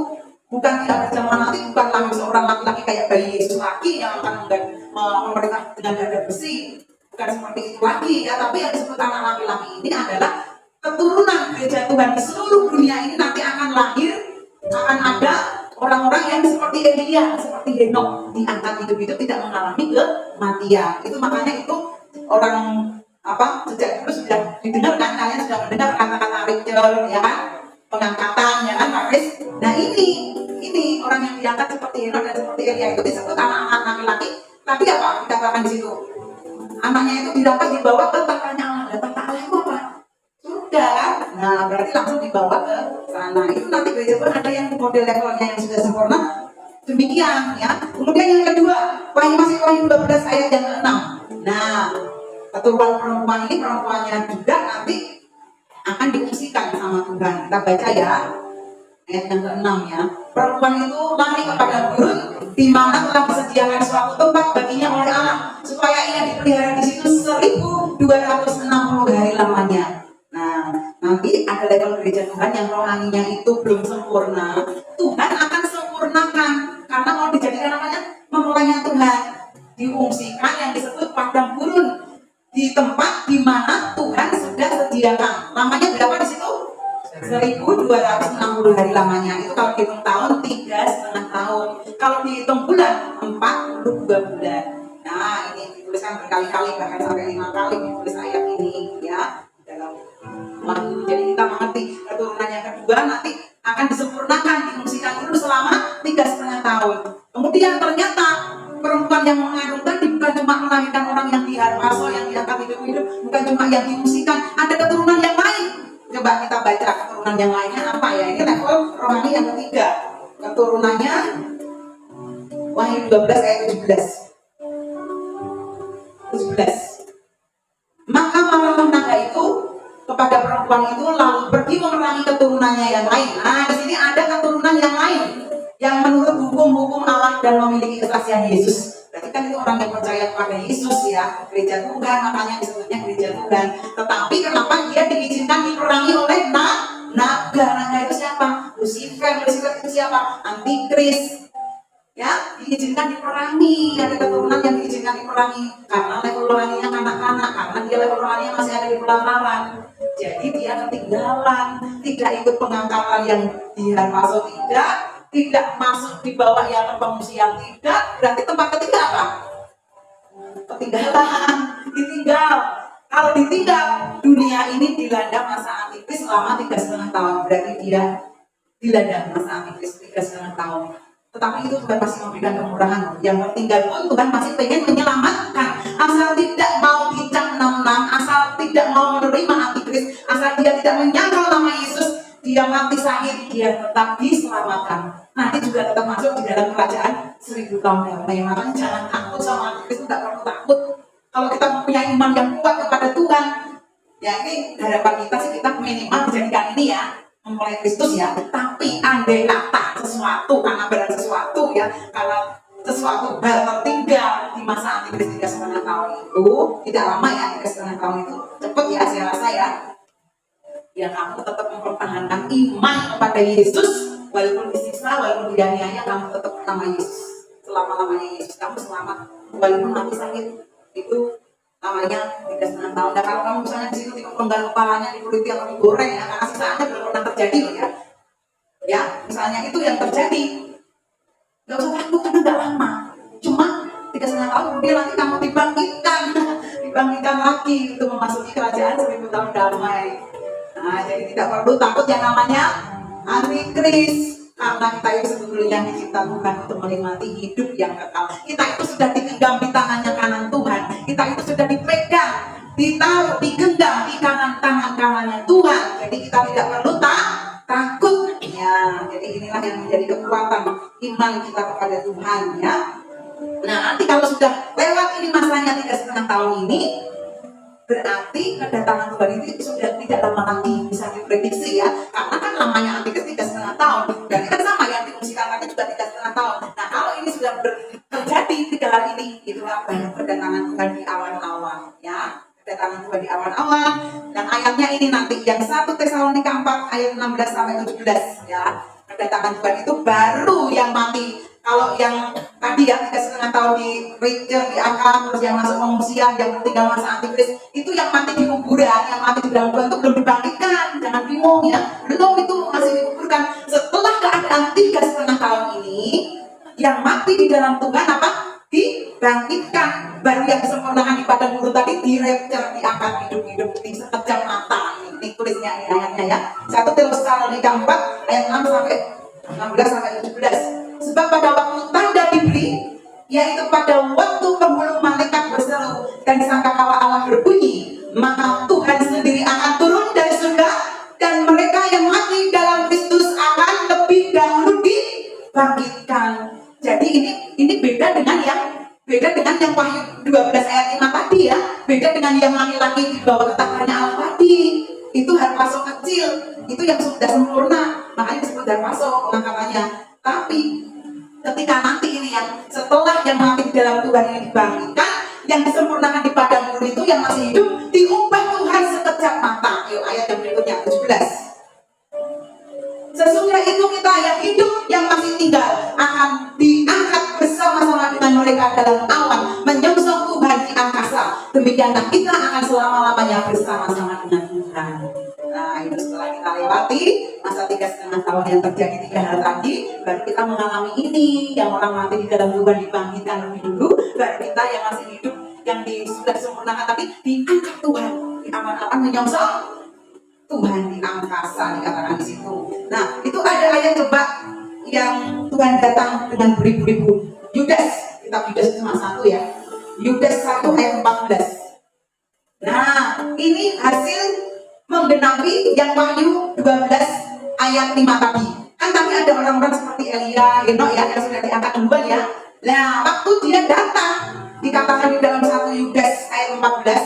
Bukan di akhir zaman nanti, bukan lagi seorang laki-laki kayak bayi Yesus lagi yang akan memerintah dengan dada besi. Bukan seperti itu lagi ya, tapi yang disebut anak laki-laki ini adalah keturunan gereja Tuhan di seluruh dunia ini. Nanti akan lahir, akan ada orang-orang yang seperti Elia, seperti Henokh, diangkat hidup-hidup tidak mengalami kematian. Itu makanya itu orang apa sejak dulu sudah didengar kan, kalian sudah mendengar kata-kata Rachel ya kan, pengangkatan ya kan Pak Chris. Nah ini orang yang diangkat seperti Henokh dan seperti Elia itu disebut anak-anak laki-laki. Tapi apa dikatakan di situ? Anaknya itu didapat dibawa ke tahtanya Allah. Dan tahta Allah itu apa? Surga. Nah berarti langsung dibawa ke sana. Itu nanti gereja pun ada yang model levelnya yang sudah sempurna. Demikian ya. Kemudian yang kedua, Wahyu 12 ayat yang ke-6. Nah, keturunan perempuan ini, perempuannya juga nanti akan diungsikan sama Tuhan. Kita baca ya ayat yang ke-6 ya. Perempuan itu lari kepada gurun di mana telah disediakan suatu tempat baginya oleh Allah supaya ia dipelihara di situ 1260 hari lamanya. Nah, nanti ada level gereja Tuhan yang rohaninya itu belum sempurna. Tuhan akan sempurnakan karena mau dijadikan namanya mempelainya Tuhan. Diungsikan yang disebut padang gurun, di tempat di mana Tuhan sudah disediakan. Lamanya berapa di situ? 1260 hari lamanya. Itu kalau dihitung tahun 3,5 tahun. Kalau dihitung bulan 42 bulan. Nah, ini dituliskan berkali-kali, bahkan sampai 5 kali ditulis ayat ini ya dalam. Jadi kita mengerti keturunan yang kedua nanti akan disempurnakan, difungsikan dulu selama 3,5 tahun. Kemudian ternyata perempuan yang mengandung tadi bukan cuma melahirkan orang yang diharpaso, yang diangkat hidup-hidup, bukan cuma yang difungsikan, ada keturunan yang lain. Coba kita baca keturunan yang lainnya apa ya? Ini level rohani yang ketiga. Keturunannya Wahyu 12 ayat 17. Maka malam naga itu kepada perempuan itu lalu pergi memerangi keturunannya yang lain. Nah, di sini ada keturunan yang lain yang menurut hukum-hukum Allah dan memiliki kesaksian Yesus. Berarti kan itu orang yang percaya kepada Yesus ya, gereja Tuhan, makanya disebutnya gereja Tuhan. Tetapi kenapa dia diizinkan diperangi oleh naga? Naga itu siapa? Lucifer. Lucifer itu siapa? Antikris. Ya, diizinkan diperangi. Ada keturunan yang diizinkan diperangi karena level rohaninya kanak-kanak, karena dia level rohaninya masih ada di pelataran. Jadi dia ketinggalan, tidak ikut pengangkatan yang diharpaso, tidak masuk di bawah yang pengungsian, tidak. Berarti tempat ketiga apa? Ketinggalan, ditinggal. Kalau ditinggal, dunia ini dilanda masa antikris selama 3,5 tahun. Berarti dia dilanda masa antikris 3,5 tahun. Tetapi itu Tuhan masih memberikan kemurahan. Yang tertinggal pun Tuhan masih pengen menyelamatkan. Asal tidak mau dicap 66, asal tidak mau menerima antikris, asal dia tidak menyangkal nama Yesus, dia mati syahid, dia tetap diselamatkan. Nanti juga tetap masuk di dalam kerajaan 1000 tahun damai. Makanya jangan takut sama antikris, tidak perlu takut. Kalau kita mempunyai iman yang kuat kepada Tuhan, ya ini harapan kita sih, kita minimal dijadikan ini ya, memulai Kristus ya. Tapi andai kata sesuatu, karena berat sesuatu ya, karena sesuatu hal tertinggal di masa antikris 3,5 tahun itu, tidak lama ya, 3,5 tahun itu cepet ya, saya rasa ya. Ya kamu tetap mempertahankan iman kepada Yesus, walaupun disiksa, walaupun dianiaya, kamu tetap nama Yesus. Selama-lamanya Yesus, kamu selamat, walaupun mati sakit. Itu namanya 3,5 tahun. Dan kalau kamu misalnya di situ dipenggal kepalanya, dikuliti atau digoreng ya, karena sisaannya belum pernah terjadi loh ya. Ya, misalnya itu yang terjadi. Gak usah takut karena gak lama. Cuma 3,5 tahun kemudian nanti kamu dibangkitkan lagi untuk memasuki kerajaan 1000 tahun damai. Nah, jadi tidak perlu takut yang namanya antikris. Karena kita itu sebetulnya dicipta Tuhan untuk menikmati hidup yang kekal. Kita itu sudah digenggam di tangannya kanan Tuhan. Kita itu sudah dipegang, ditaruh, digenggam di kanan tangan kanannya Tuhan. Jadi kita tidak perlu takut. Ya, jadi inilah yang menjadi kekuatan iman kita kepada Tuhan ya. Nah, nanti kalau sudah lewat ini masanya 3,5 tahun ini, berarti kedatangan Tuhan itu sudah tidak lama lagi bisa diprediksi ya, karena kan lamanya antikris 3,5 tahun. Berarti kan sama yang diungsikan tadi juga 3,5 tahun. Nah, kalau ini sudah terjadi 3 hari ini, itulah banyak kedatangan Tuhan di awal-awal ya. Kedatangan Tuhan di awal-awal, dan ayatnya ini nanti yang 1 Tesalonika 4 ayat 16 sampai 17 ya. Kedatangan Tuhan itu baru yang mati. Kalau yang tadi ya 3,5 tahun di Richard, diangkat, terus yang masuk pengungsian, yang tinggal masa antikris, itu yang mati di kuburan, yang mati di dalam Tuhan itu belum dibangkitkan. Jangan bingung ya, belum, itu masih dikuburkan. Setelah keadaan 3,5 tahun ini, yang mati di dalam Tuhan apa? Dibangkitkan. Baru yang disempurnakan di padang gurun tadi di Richard, diangkat hidup-hidup di sekejap mata. Ini tulisnya ini ayatnya ya. 1 Tesalonika 4 ayat 6 sampai 16 sampai 17. Sebab pada waktu tanda diberi, yaitu pada waktu penghulu malaikat berseru dan sangkakala Allah berbunyi, maka Tuhan sendiri akan turun dari surga, dan mereka yang mati dalam Kristus akan lebih dahulu dibangkitkan. Jadi ini beda dengan yang Wahyu 12 ayat 5 tadi ya, beda dengan yang laki-laki di bawah ketakannya Allah tadi. Itu harpaso kecil, itu yang sudah sempurna, makanya disebut harpaso pengangkatannya. Tapi ketika nanti ini yang setelah yang mati di dalam Tuhan ini dibangkitkan, yang disempurnakan di padang gurun itu yang masih hidup diubah Tuhan sekejap mata. Yuk ayat yang berikutnya 17. Sesudah itu kita yang hidup yang masih tinggal akan diangkat bersama-sama dengan mereka dalam awan menyongsong Tuhan di angkasa. Demikianlah kita akan selama-lamanya bersama-sama dengan Tuhan. Tuhan. Nah, itu setelah kita lewati masa 3,5 tahun yang terjadi 3 hal tadi, baru kita mengalami ini, yang orang mati di dalam Tuhan dibangkitkan lebih dulu, baru kita yang masih hidup, yang sudah disempurnakan tapi diangkat Tuhan, di awan-awan menyongsong Tuhan di angkasa, dikatakan di situ. Nah, itu ada ayat coba yang Tuhan datang dengan beribu-ribu. Yudas, kitab Yudas cuma 1 ya. Yudas 1 ayat 14. Nah, ini hasil menggenapi yang Wahyu 12 ayat 5 tadi. Kan tadi ada orang-orang seperti Elia, Henok ya, yang sudah diangkat duluan ya. Nah, waktu dia datang, dikatakan di dalam 1 Yudas ayat 14.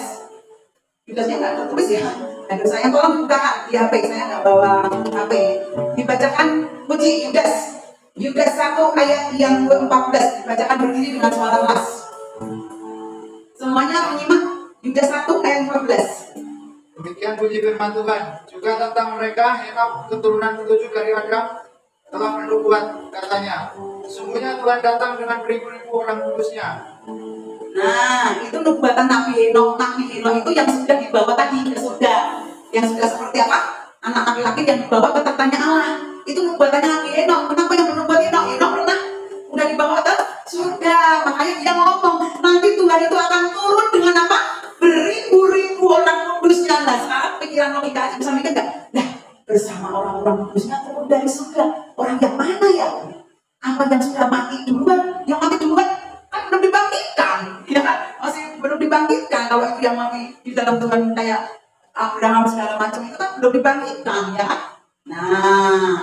Yudasnya nggak tertulis ya. Aduh, saya tolong buka di HP, saya nggak bawa HP. Dibacakan puji Yudas. Yudas 1 ayat yang ke-14 dibacakan berdiri dengan suara keras. Semuanya menyimak Yudas 1 ayat 14.
Demikian puji firman Tuhan. Juga tentang mereka, Henok keturunan ke-7 dari Adam telah bernubuat, katanya, sesungguhnya Tuhan datang dengan beribu-ribu orang kudusnya.
Nah, itu nubuatan Nabi Henok. Nabi Henok itu yang sudah dibawa tadi ke surga, yang sudah seperti apa? Anak laki-laki yang dibawa ke tahtanya Allah. Itu nubuatannya Nabi Henok. Kenapa yang bernubuat Henok? Henok pernah udah dibawa ke surga. Makanya dia ngomong, nanti Tuhan itu akan turun dengan apa? Beribu-ribu orang kudusnya. Nah, sekarang pikiran logika bisa mikir nggak? Nah, bersama orang-orang kudusnya turun dari surga. Orang yang mana ya? Apa yang sudah mati duluan? Yang mati duluan kan belum dibangkitkan, ya kan? Masih belum dibangkitkan. Kalau itu yang mati di dalam Tuhan kayak Abraham segala macam itu kan belum dibangkitkan, ya kan? Nah,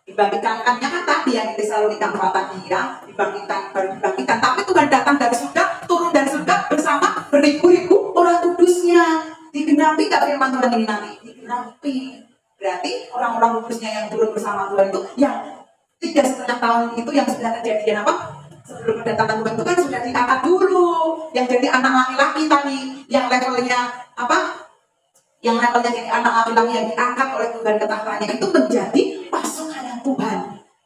dibangkitkannya kan tadi yang di Tesalonika 4 tadi ya, dibangkitkan baru dibangkitkan. Tapi Tuhan datang dari surga, turun dari surga bersama beribu-ribu orang kudusnya. Digenapi gak firman Tuhan ini nanti? Digenapi. Berarti orang-orang kudusnya yang turun bersama Tuhan itu yang 3,5 tahun itu yang sudah kejadian apa? Sebelum kedatangan Tuhan itu kan sudah diangkat dulu. Yang jadi anak laki-laki tadi, yang levelnya apa? Yang levelnya jadi anak laki-laki yang diangkat oleh Tuhan ke tahtanya itu menjadi pasukan Tuhan.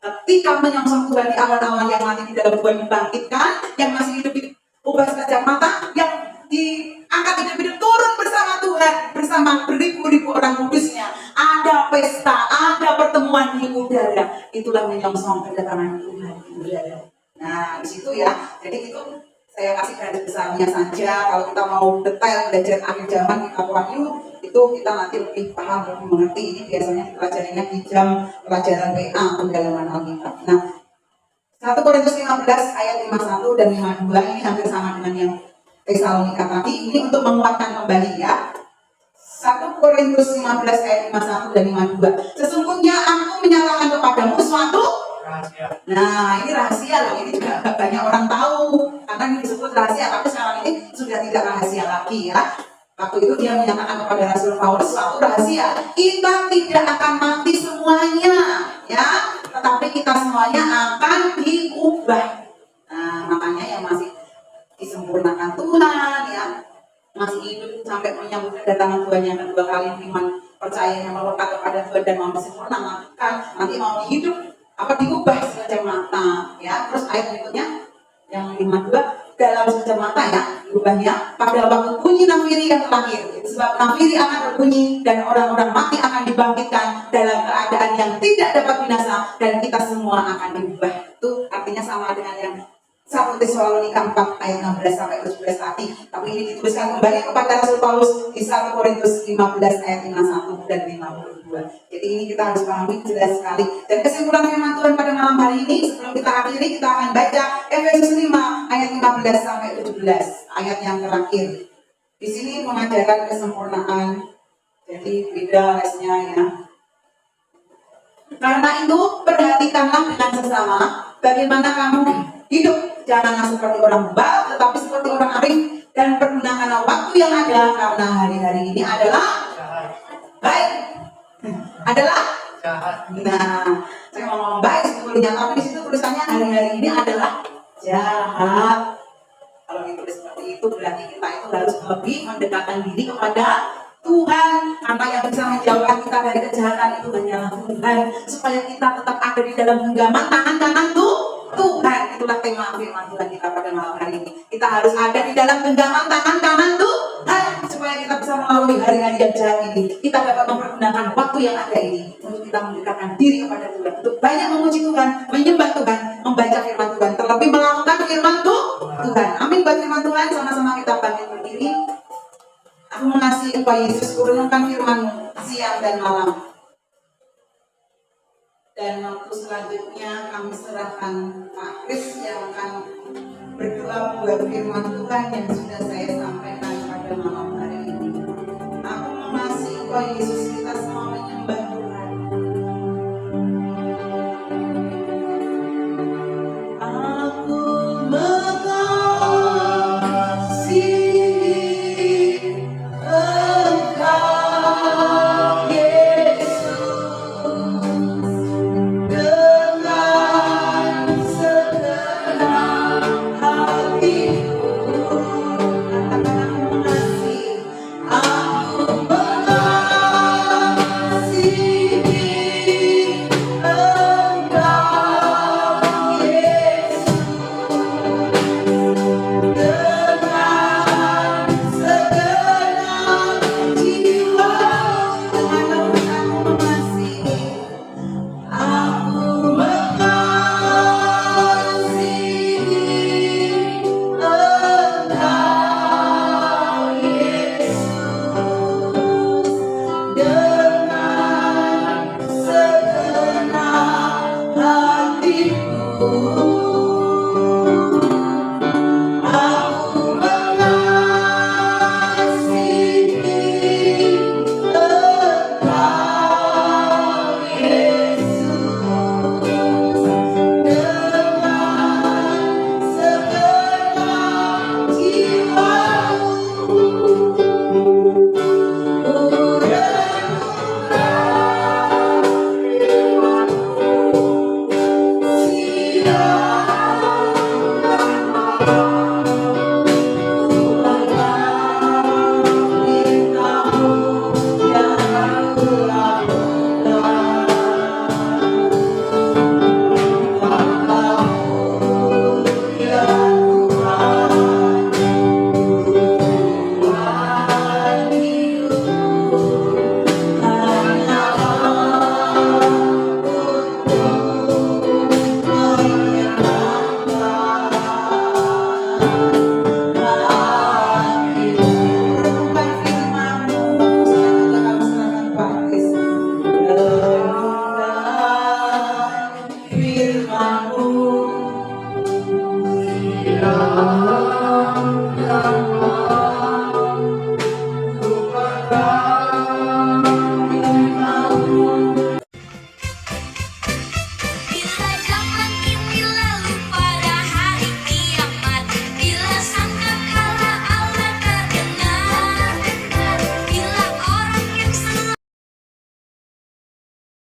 Ketika menyongsong Tuhan di awan-awan yang mati di dalam Tuhan dibangkitkan, yang masih hidup di ubah sekejap mata, yang diangkat hidup-hidup turun bersama Tuhan, bersama beribu-ribu orang kudusnya. Ada pesta, ada pertemuan di udara. Itulah menyongsong kedatangan Tuhan di udara. Nah, di situ ya. Jadi itu saya kasih garis besarnya saja. Kalau kita mau detail belajar akhir zaman kitab Wahyu, itu kita nanti lebih paham, lebih mengerti. Ini biasanya pelajarinya di jam pelajaran WA pendalaman Alkitab. Nah, 1 Korintus 15 ayat 51 dan 52 ini hampir sama dengan yang Tesalonika tadi. Ini untuk menguatkan kembali ya. 1 Korintus 15 ayat 51 dan 52. Sesungguhnya aku menyatakan kepadamu suatu rahasia. Nah, ini rahasia loh. Ini juga banyak orang tahu. Karena ini disebut rahasia, tapi sekarang ini sudah tidak rahasia lagi ya. Waktu itu dia menyatakan kepada Rasul Paulus suatu rahasia. Kita tidak akan mati semuanya, ya. Tetapi kita semuanya akan diubah. Nah, makanya yang masih disempurnakan Tuhan, ya, masih hidup sampai menyambut kedatangan Tuhan yang kedua kali, iman percaya yang melekat kepada Tuhan dan mau disempurnakan, nanti mau hidup apa diubah sekejap mata, ya. Terus ayat berikutnya yang 52, dalam sekejap mata ya diubahnya pada waktu bunyi nafiri yang terakhir. Sebab nafiri akan berbunyi dan orang-orang mati akan dibangkitkan dalam keadaan yang tidak dapat binasa dan kita semua akan diubah. Itu artinya sama dengan yang 1 Tesalonika 4 ayat 16 sampai 17 tadi. Tapi ini dituliskan kembali kepada Rasul Paulus di 1 Korintus 15 ayat 51 dan 52. Jadi ini kita harus pahami jelas sekali. Dan kesimpulan firman Tuhan pada malam hari ini, sebelum kita akhiri, kita akan baca Efesus 5 ayat 15 sampai 17, ayat yang terakhir. Di sini mengajarkan kesempurnaan. Jadi beda lesnya ya. Karena itu perhatikanlah dengan sesama bagaimana kamu hidup. Janganlah seperti orang bebal, tetapi seperti orang arif, dan pergunakanlah waktu yang ada, karena hari-hari ini adalah baik. Adalah jahat. Nah, saya mau ngomong baik sebetulnya, tapi di situ tulisannya hari-hari ini adalah jahat. Kalau ditulis seperti itu berarti kita itu harus lebih mendekatkan diri kepada Tuhan, karena yang bisa menjauhkan kita dari kejahatan itu hanyalah Tuhan, supaya kita tetap ada di dalam genggaman tangan kanan Tuhan. Itulah tema firman Tuhan kita pada malam hari ini. Kita harus ada di dalam genggaman tangan kanan Tuhan, supaya kita bisa melalui hari-hari yang membaca ini, kita dapat mempergunakan waktu yang ada ini untuk kita mendekatkan diri kepada Tuhan, untuk banyak memuji Tuhan, menyembah Tuhan, membaca firman Tuhan, terlebih melakukan firman Tuhan. Amin buat firman Tuhan. Sama-sama kita bangkit berdiri. Aku mengasihi Engkau Yesus, kurunkan firman-Mu siang dan malam. Dan waktu selanjutnya kami serahkan Pak Kris yang akan berdoa membuat firman Tuhan yang sudah saya sampaikan pada malam hari ini. Aku mengasihi Engkau Yesus, kita semua menyembah